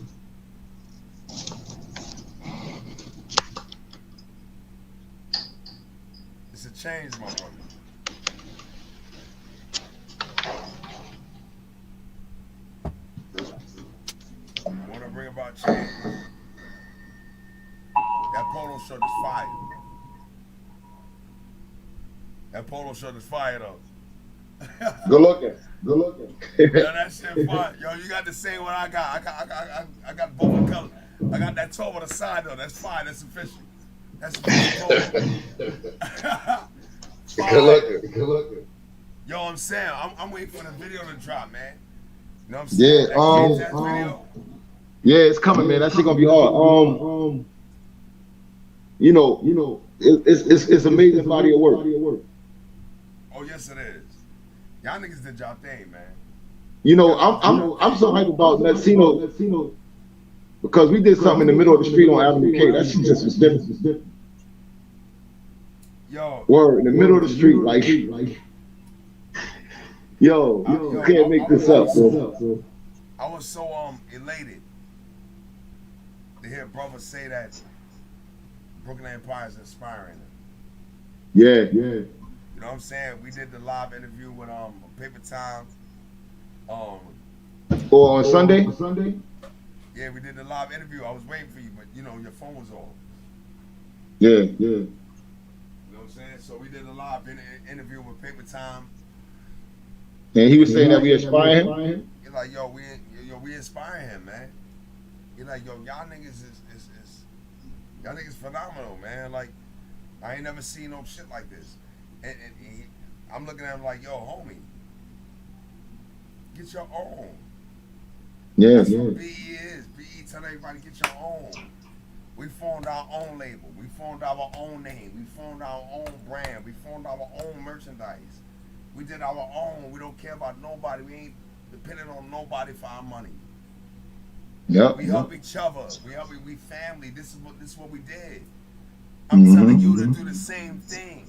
It's a change, my brother. Want to bring about change. That polo shirt is fire. That polo shirt is fire, though. Good looking. Good looking. Yo, that shit fire. Yo, you got the same one I got. I got both the colors. I got that toe on the side, though. That's fire. That's official. That's official. Good looking. Good looking. Yo, I'm saying, I'm waiting for the video to drop, man. You know what I'm saying? Yeah. Video. Yeah, it's coming, man. That shit gonna be hard. You know, it's amazing body of work. Oh yes, it is. Y'all niggas did y'all thing, man. You know, I'm so hyped about Latino because we did something in the middle of the street on Avenue K. That shit just was different. Yo. Word in the middle of the street, like, yo, you can't make this up, bro. I was so elated to hear brothers say that Brooklyn Empire is inspiring them. Yeah. You know what I'm saying? We did the live interview with Paper Time. Or on Sunday? Yeah, we did the live interview. I was waiting for you, but you know your phone was off. Yeah. You know what I'm saying? So we did a live interview with Paper Time. And he was saying that we inspire him. You're like, yo, we inspire him, man. You're like, yo, y'all niggas is y'all niggas phenomenal, man. Like, I ain't never seen no shit like this. I'm looking at him like, yo, homie, get your own. Yeah, That's what BE is. BE tell everybody get your own. We formed our own label. We formed our own name. We formed our own brand. We formed our own merchandise. We did our own. We don't care about nobody. We ain't dependent on nobody for our money. yep, We yep. help each other. We family. This is what we did. I'm telling you to Mm-hmm. do the same thing.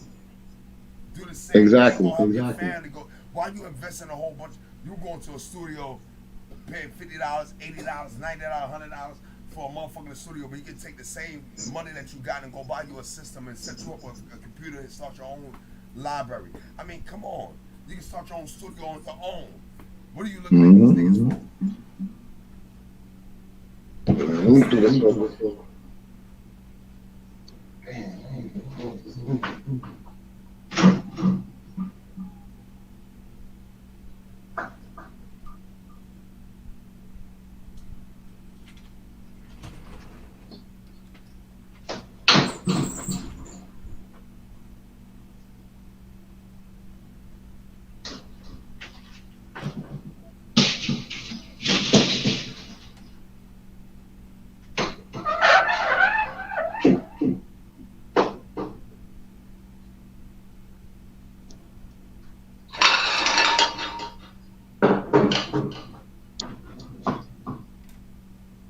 Do the same thing. Go Exactly, help your exactly. family. Go. Why you invest in a whole bunch? You going to a studio, paying $50, $80, $90, $100 for a motherfucker in the studio, but you can take the same money that you got and go buy you a system and set you up with a computer and start your own library. I mean, come on. You can start your own studio on your own. What are you looking at these niggas Mm-hmm. for? Let me do this real quick.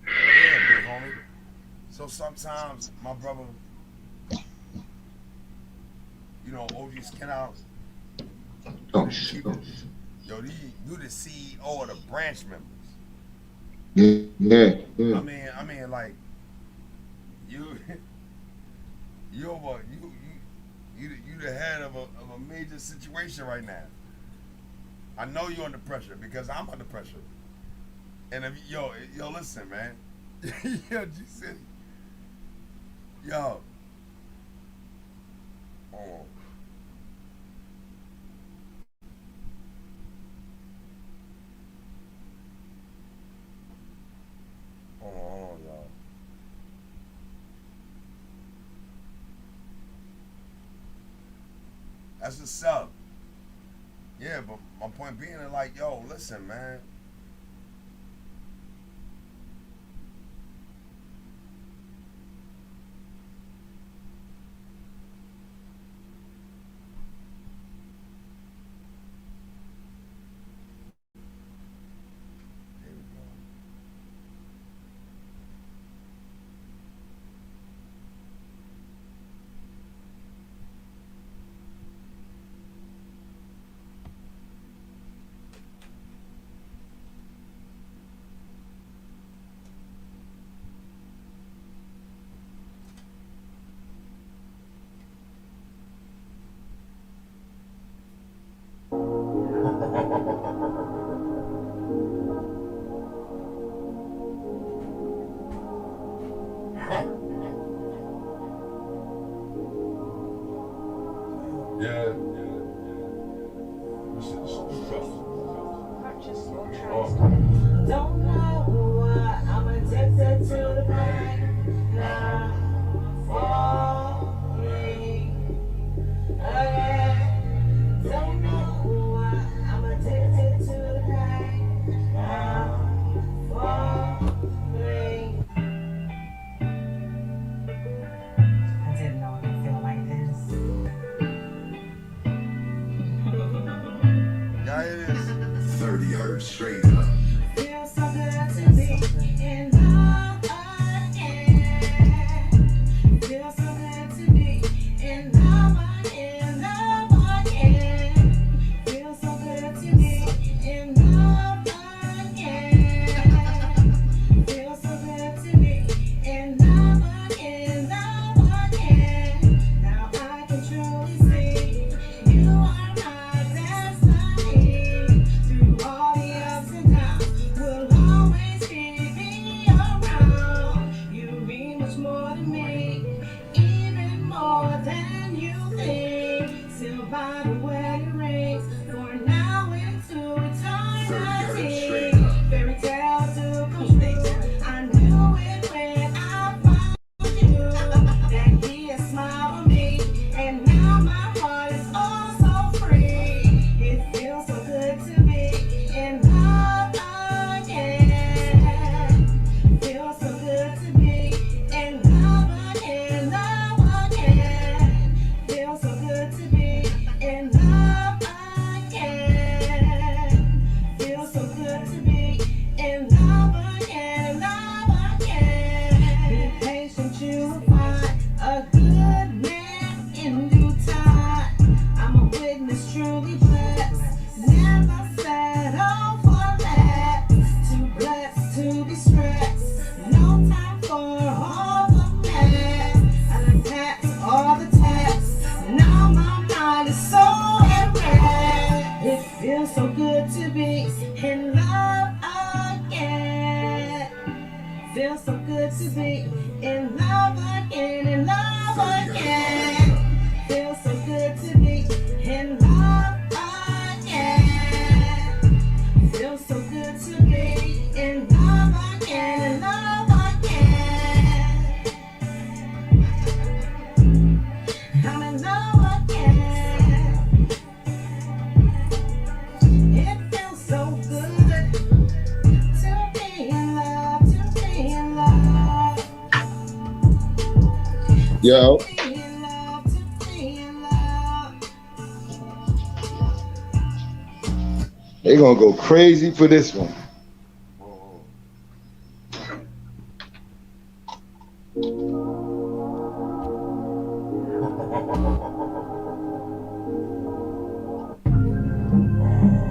Yeah, big homie. So sometimes, my brother, OG Skin Out, Oh the shit. people, yo, you the CEO of the branch members. Yeah, yeah. I mean, like you, you the head of a major situation right now. I know you're under pressure because I'm under pressure. And if yo, listen, man, yo, G City, yo, oh, hold on, y'all. That's the sub. Yeah, but my point being is like, yo, listen, man. Here we go. Yeah, this is Purchase your tracks oh. today. Don't know why I'm addicted to the pain. Now falling again. Don't know why I'm addicted to the pain. Now falling. I didn't know it would feel like Yeah, it is. 30 hertz straight up. this. Feels so good to be in love again. Feels so good to be in love again. Feels so good to be in love again. Feels so good to be in love again. Now I can truly see you are my destiny. Through all the ups and downs, will always keep me around. You mean much more to me, even more than you think. Still by the wedding rings, for now into 30 hertz straight eternity. up. Fairy tale to come true. I knew it when I found you. That he had smiled on me. be in love again, in love again. Feels so good to be in love again. Feels so good to be in love again, in love again. I'm in love again. It feels so good to be in love, to be in love. Yo, To be in love, to be in love. they gonna go crazy for this one. Whoa.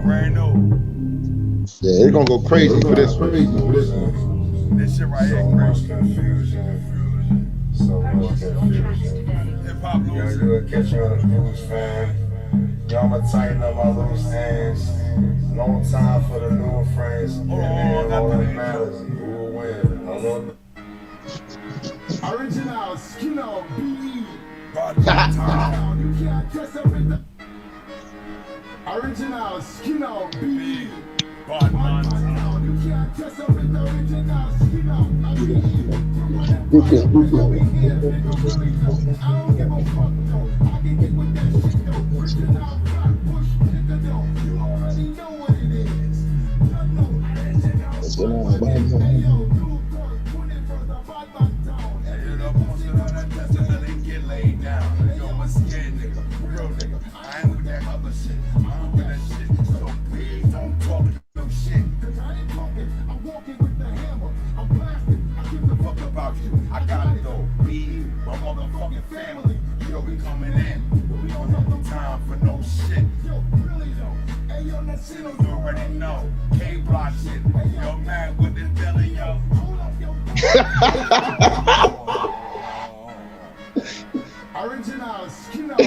Brand new. Yeah, they gonna go crazy for this one. This shit right So here much crazy. confusion. So much confusion. Hip hop Yo, losing. you would catch me on the news, fam. Yo, I'ma tighten up my loose ends. No time for the new friends. And then all that matters, who will win? I love Original Skino BE. Bad man time. You can't dress up in the original Skino BE. Bad man time. You can't dress up in the original Skino BE. I don't give a fuck though. I can get with that shit though. Original black push nigga though. You already know what it is. Hey yo, Blue Bird, 21st of Bad Man Town. You know, most of that test until they get laid down. Yo, I'm a scared nigga, real nigga. I ain't with that other shit. I'm with that shit. So please don't talk no shit. Cause I ain't talking, I'm walking with the hammer. I'm blasting, I give the fuck Fuck about you. I got it though. Be my motherfucking family. Yo, we coming in. We don't have no time for no shit. Yo, really though. Hey, yo, that shit You on already know. K-block shit. Yo, man, what the deal, yo? Hold up, yo. Original Skino.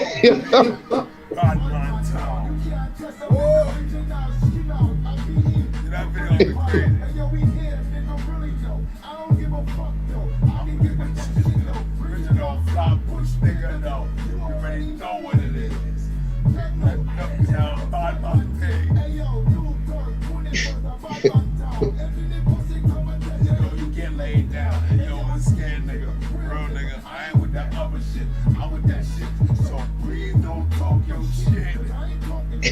Bad man town. You can't dress up in the original Skino. I be here. That video be crazy. Hey, yo, we here, nigga, really though. I don't give a fuck though. I can get with that shit though. Original fly push nigga, though. You already know what it is. Uptown, bad man pig. Hey, yo, Blue Bird, 21st of Bad Man Town. Everything pussy come and tell you. Yo, you get laid down. And yo, I'm a scared nigga. Real nigga. I ain't with that other shit. I'm with that shit. So please don't talk your shit. I ain't talking.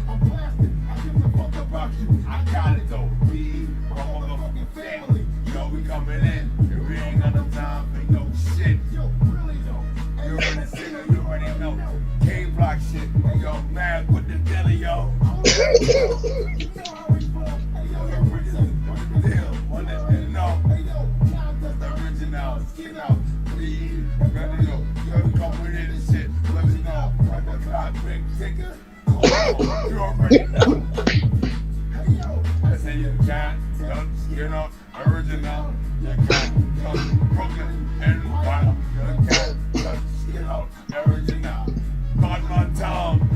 I'm blasting. I give a fuck About you. I got it though. Be my motherfucking family. Yo, we coming in. And we ain't got no time for no shit. Yo, really though. You already seen it, you already know. K-block shit. Yo, man, what the deal, yo? You know how we flow. Hey, yo, What yo, what's up? What's the the deal? deal? What the deal? No. Hey, yo, can't just The original, skin out, bleed, ready to go. You're coming in and shit. Let me know. Like a clock, big ticker. You already know. Hey, yo. I say you can't, you know, original. You can't, broken and wild. You can't, you know, original. Bad man town.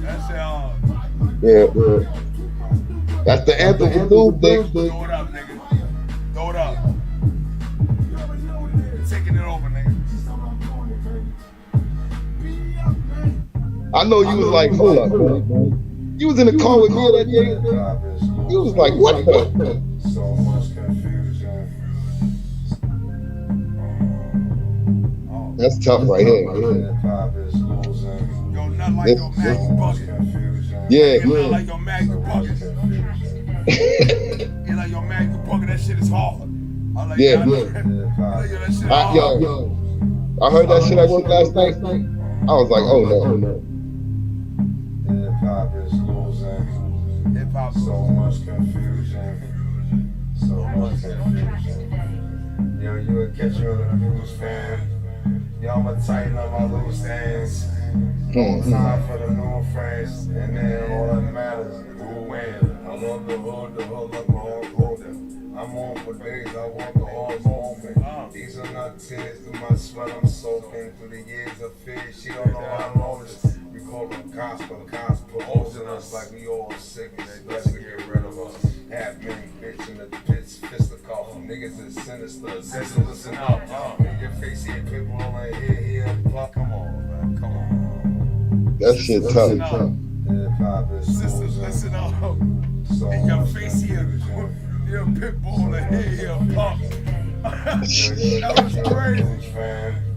That's Yeah, that's the anthem for Doomsday. Throw it up, nigga. Throw it up. Taking it over, nigga. I know you was like, hold up, man. You was in the car with me that day. You was like, what the? so much confusion. That's tough right here. Hip hop is losing. Yo, not like This- your Mag, you bugging. Confusion. Yeah, You yeah. like your Mag, you bugging. Confusion. You like your Mag, you bugging. That shit is hard. I like Yeah, that. yeah. I like that shit hard. Yo, I heard that shit at work last night. I was like, oh no. Hip hop is losing. Hip hop, So much confusion. So much confusion. Yo, you would catch me on the news, fam. Yo, I'ma tighten up my loose ends. No time for the new friends. And then all that matters, who win? I love the hood like my own clothing. I'm on for days, I want the whole moment. These are not tears, through my sweat I'm soaking. Through the years of fear, she don't know I know this. We call them cops, but the cops proposing us like we all sick and they better get rid of us. Niggas is sinister. Listen, listen up. In your face here, people like here, fuck. Come on, man. Come on. That shit tough. Listen up. Hip hop is Sisters, listen up. so In your much face here, confusion. you're a pit bull and here, pop. That was crazy.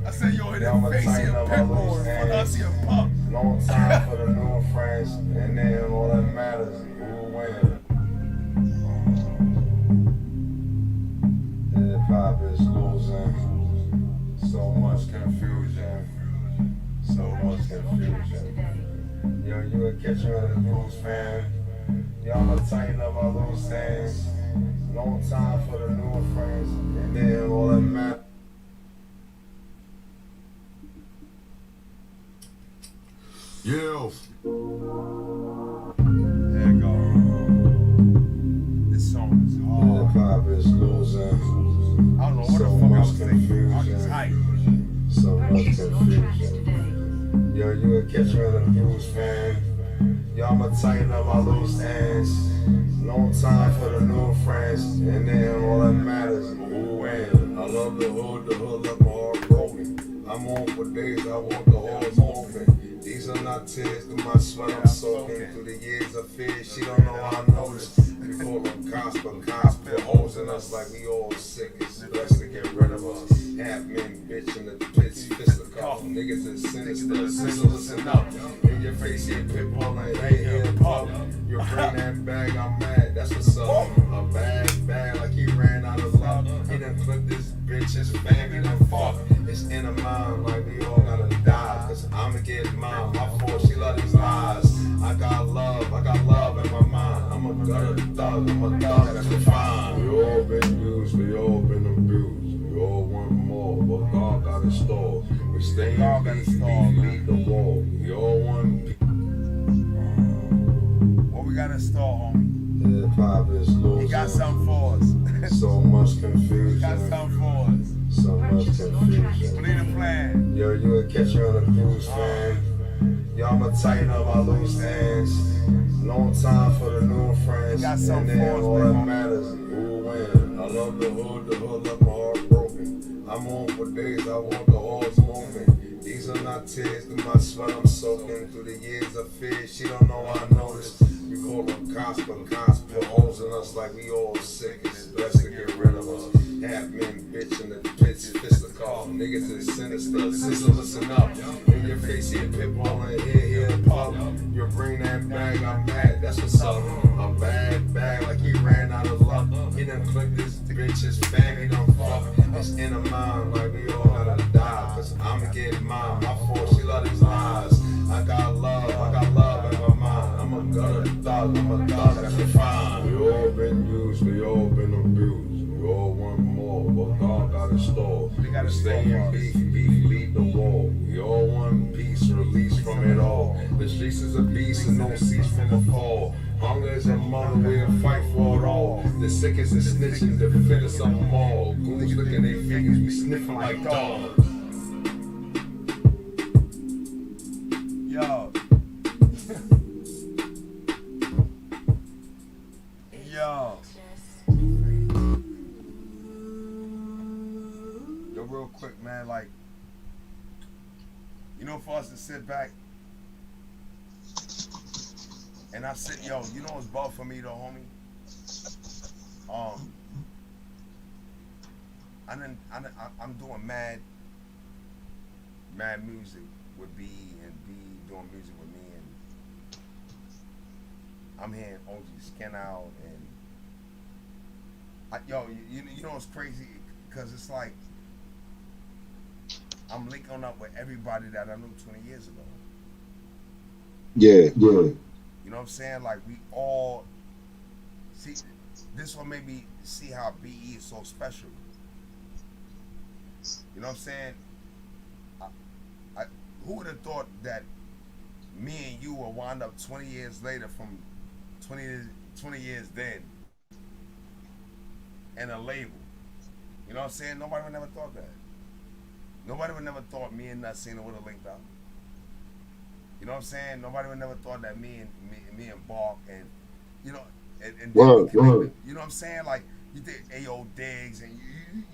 I said, yo, in your face here, pit bull, and for us here, pop. Long time for the new friends, and then all that matters is who wins. Hip hop is losing. So much confusion. So much confusion. Yo, you would catch me on the news, fam. Yo, I'ma tighten up all those things. Long time for the new friends, and then all that matters. Yeah. There you go. This song is hard. Hip hop is losing. I don't know what the fuck I was thinking. I was hype. So much confusion. Yo, you would catch me on the news, fam. Yo, I'ma tighten up all those things. Long time for the new friends, and then all that matters is who wins. I love the hood left my heart broken. I'm on for days, I want the whole open. These are not tears, through my sweat I'm soaking. Through the years of fear, she don't know I noticed. We call them cops, put holes in us like we all sick. It's best to get rid of us. Half men, bitch, in the pits, fist of call. Niggas is sinister, so listen up. In your face here, pit bull and here, pop. You bring that bag, I'm mad, that's what's up. A bag, like he ran out of luck. He done clipped this bitch, his family done fuck. It's in her mind, like we all gotta die. Cause I'ma get mine, my fault, she love these lies. I got love in my mind. I'm a thug, I'm a thug, that's fine. We all been used, we all been abused. We all want more, but God got in store. We stay in beat the wall. We all want What we got in store, homie? hip hop is losing. He got something for us. So much confusion. He got something for us. So much confusion. What ain't the plan? Yo, you would catch me on the news, fam. Yo, I'ma tighten up all loose ends. Long time for the new friends. Got And something then for us, all big that homie. matters is who wins. I love the hood left my heart broken. I'm on for days, I want the horse moving. These are not tears, through my sweat I'm soaking. Through the years of fear, she don't know I noticed. We call them cops, put holes in us like we all sick. It's best to get rid of us. Half men, bitch, in the pits, fist of call. Niggas is sinister, sister, listen up. In your face here, pit bull and here, pop. You bring that bag, I'm mad, that's what's up. A bag, like he ran out of luck. He done clipped this bitch, his family done fuck. It's in her mind, like we all gotta die. Cause I'ma get mine, my fault, she love these lies. I got love in my mind. I'm a thug, I'm a thug, that's fine. We all been used, we all been abused. We all want more, but God got in store. We gotta stay in beat the wall. We all want peace, release from it all. The streets is a beast and no cease from a fall. Hunger is a mother, we'll fight for it all. The sickest is snitching, the fittest of them all. Goons look at their fingers, we sniffing like dogs. Yo. Yo. Yo, real quick, man, like, you know, for us to sit back and I said, yo, you know what's bad for me though, homie? I'm doing mad music with B and B doing music with me, and I'm hearing OG Skin Out, and you know what's crazy? Because it's like I'm linking up with everybody that I knew 20 years ago. Yeah. You know what I'm saying? Like, we all see, this will make me see how BE is so special. You know what I'm saying? Who would have thought that me and you will wind up 20 years later from 20 years then in a label? You know what I'm saying? Nobody would never thought that. Nobody would never thought me and Nutsina would have linked up. You know what I'm saying? Nobody would never thought that me and Bark and you know and Word. you know what I'm saying? Like, You think A.O. Diggs and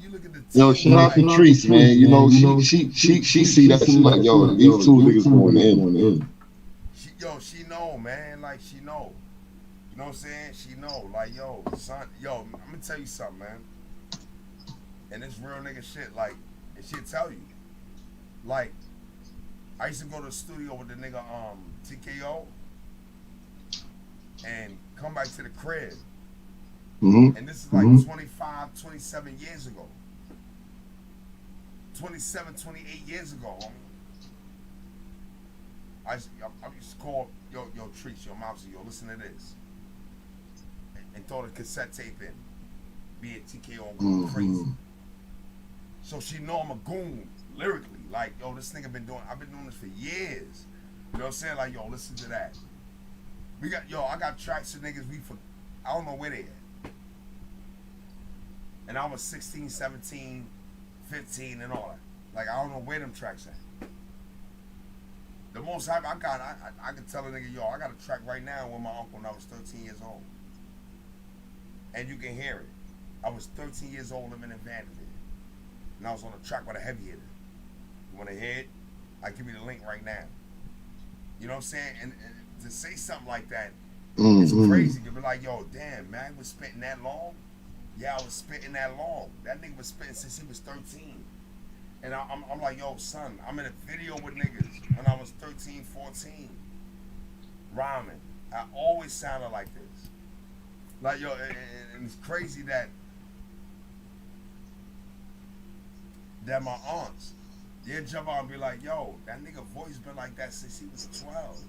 you look at the team. Yo, shout out to Treese, man. You know, she see that. She like, yo, these two niggas going in. She know, man. Like, she know. You know what I'm saying? She know. Like, yo, son, yo, I'm gonna tell you something, man. And it's real nigga shit. Like, and she'll tell you. Like, I used to go to the studio with the nigga TKO and come back to the crib. Mm-hmm. And this is like 25, 27 years ago. 27, 28 years ago, homie. I used to call, yo, Treese, yo, Mopsy, yo, listen to this. And throw the cassette tape in. Be it TKO going crazy. So she know I'm a goon, lyrically. Like, yo, this nigga I've been doing this for years. You know what I'm saying? Like, yo, listen to that. I got tracks of niggas I don't know where they at. And I was 16, 17, 15 and all that. Like, I don't know where them tracks at. The most I got, I can tell a nigga, yo, I got a track right now with my uncle when I was 13 years old. And you can hear it. I was 13 years old living in Vanderbilt. And I was on a track with a heavy hitter. You want to hear it? I'll give you the link right now. You know what I'm saying? And to say something like that, it's crazy. You'll be like, yo, damn, man, was spitting that long? Yeah, I was spitting that long. That nigga was spitting since he was 13. And I'm like, yo, son, I'm in a video with niggas when I was 13, 14. Rhyming. I always sounded like this. Like, yo, and it's crazy that my aunts, they'd jump out and be like, yo, that nigga voice been like that since he was 12.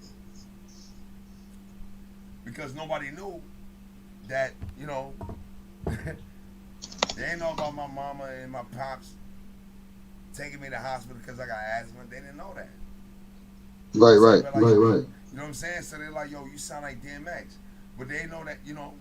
Because nobody knew that, you know, they ain't know about my mama and my pops taking me to the hospital because I got asthma. They didn't know that. Right. You know what I'm saying? So they're like, yo, you sound like DMX. But they know that, you know,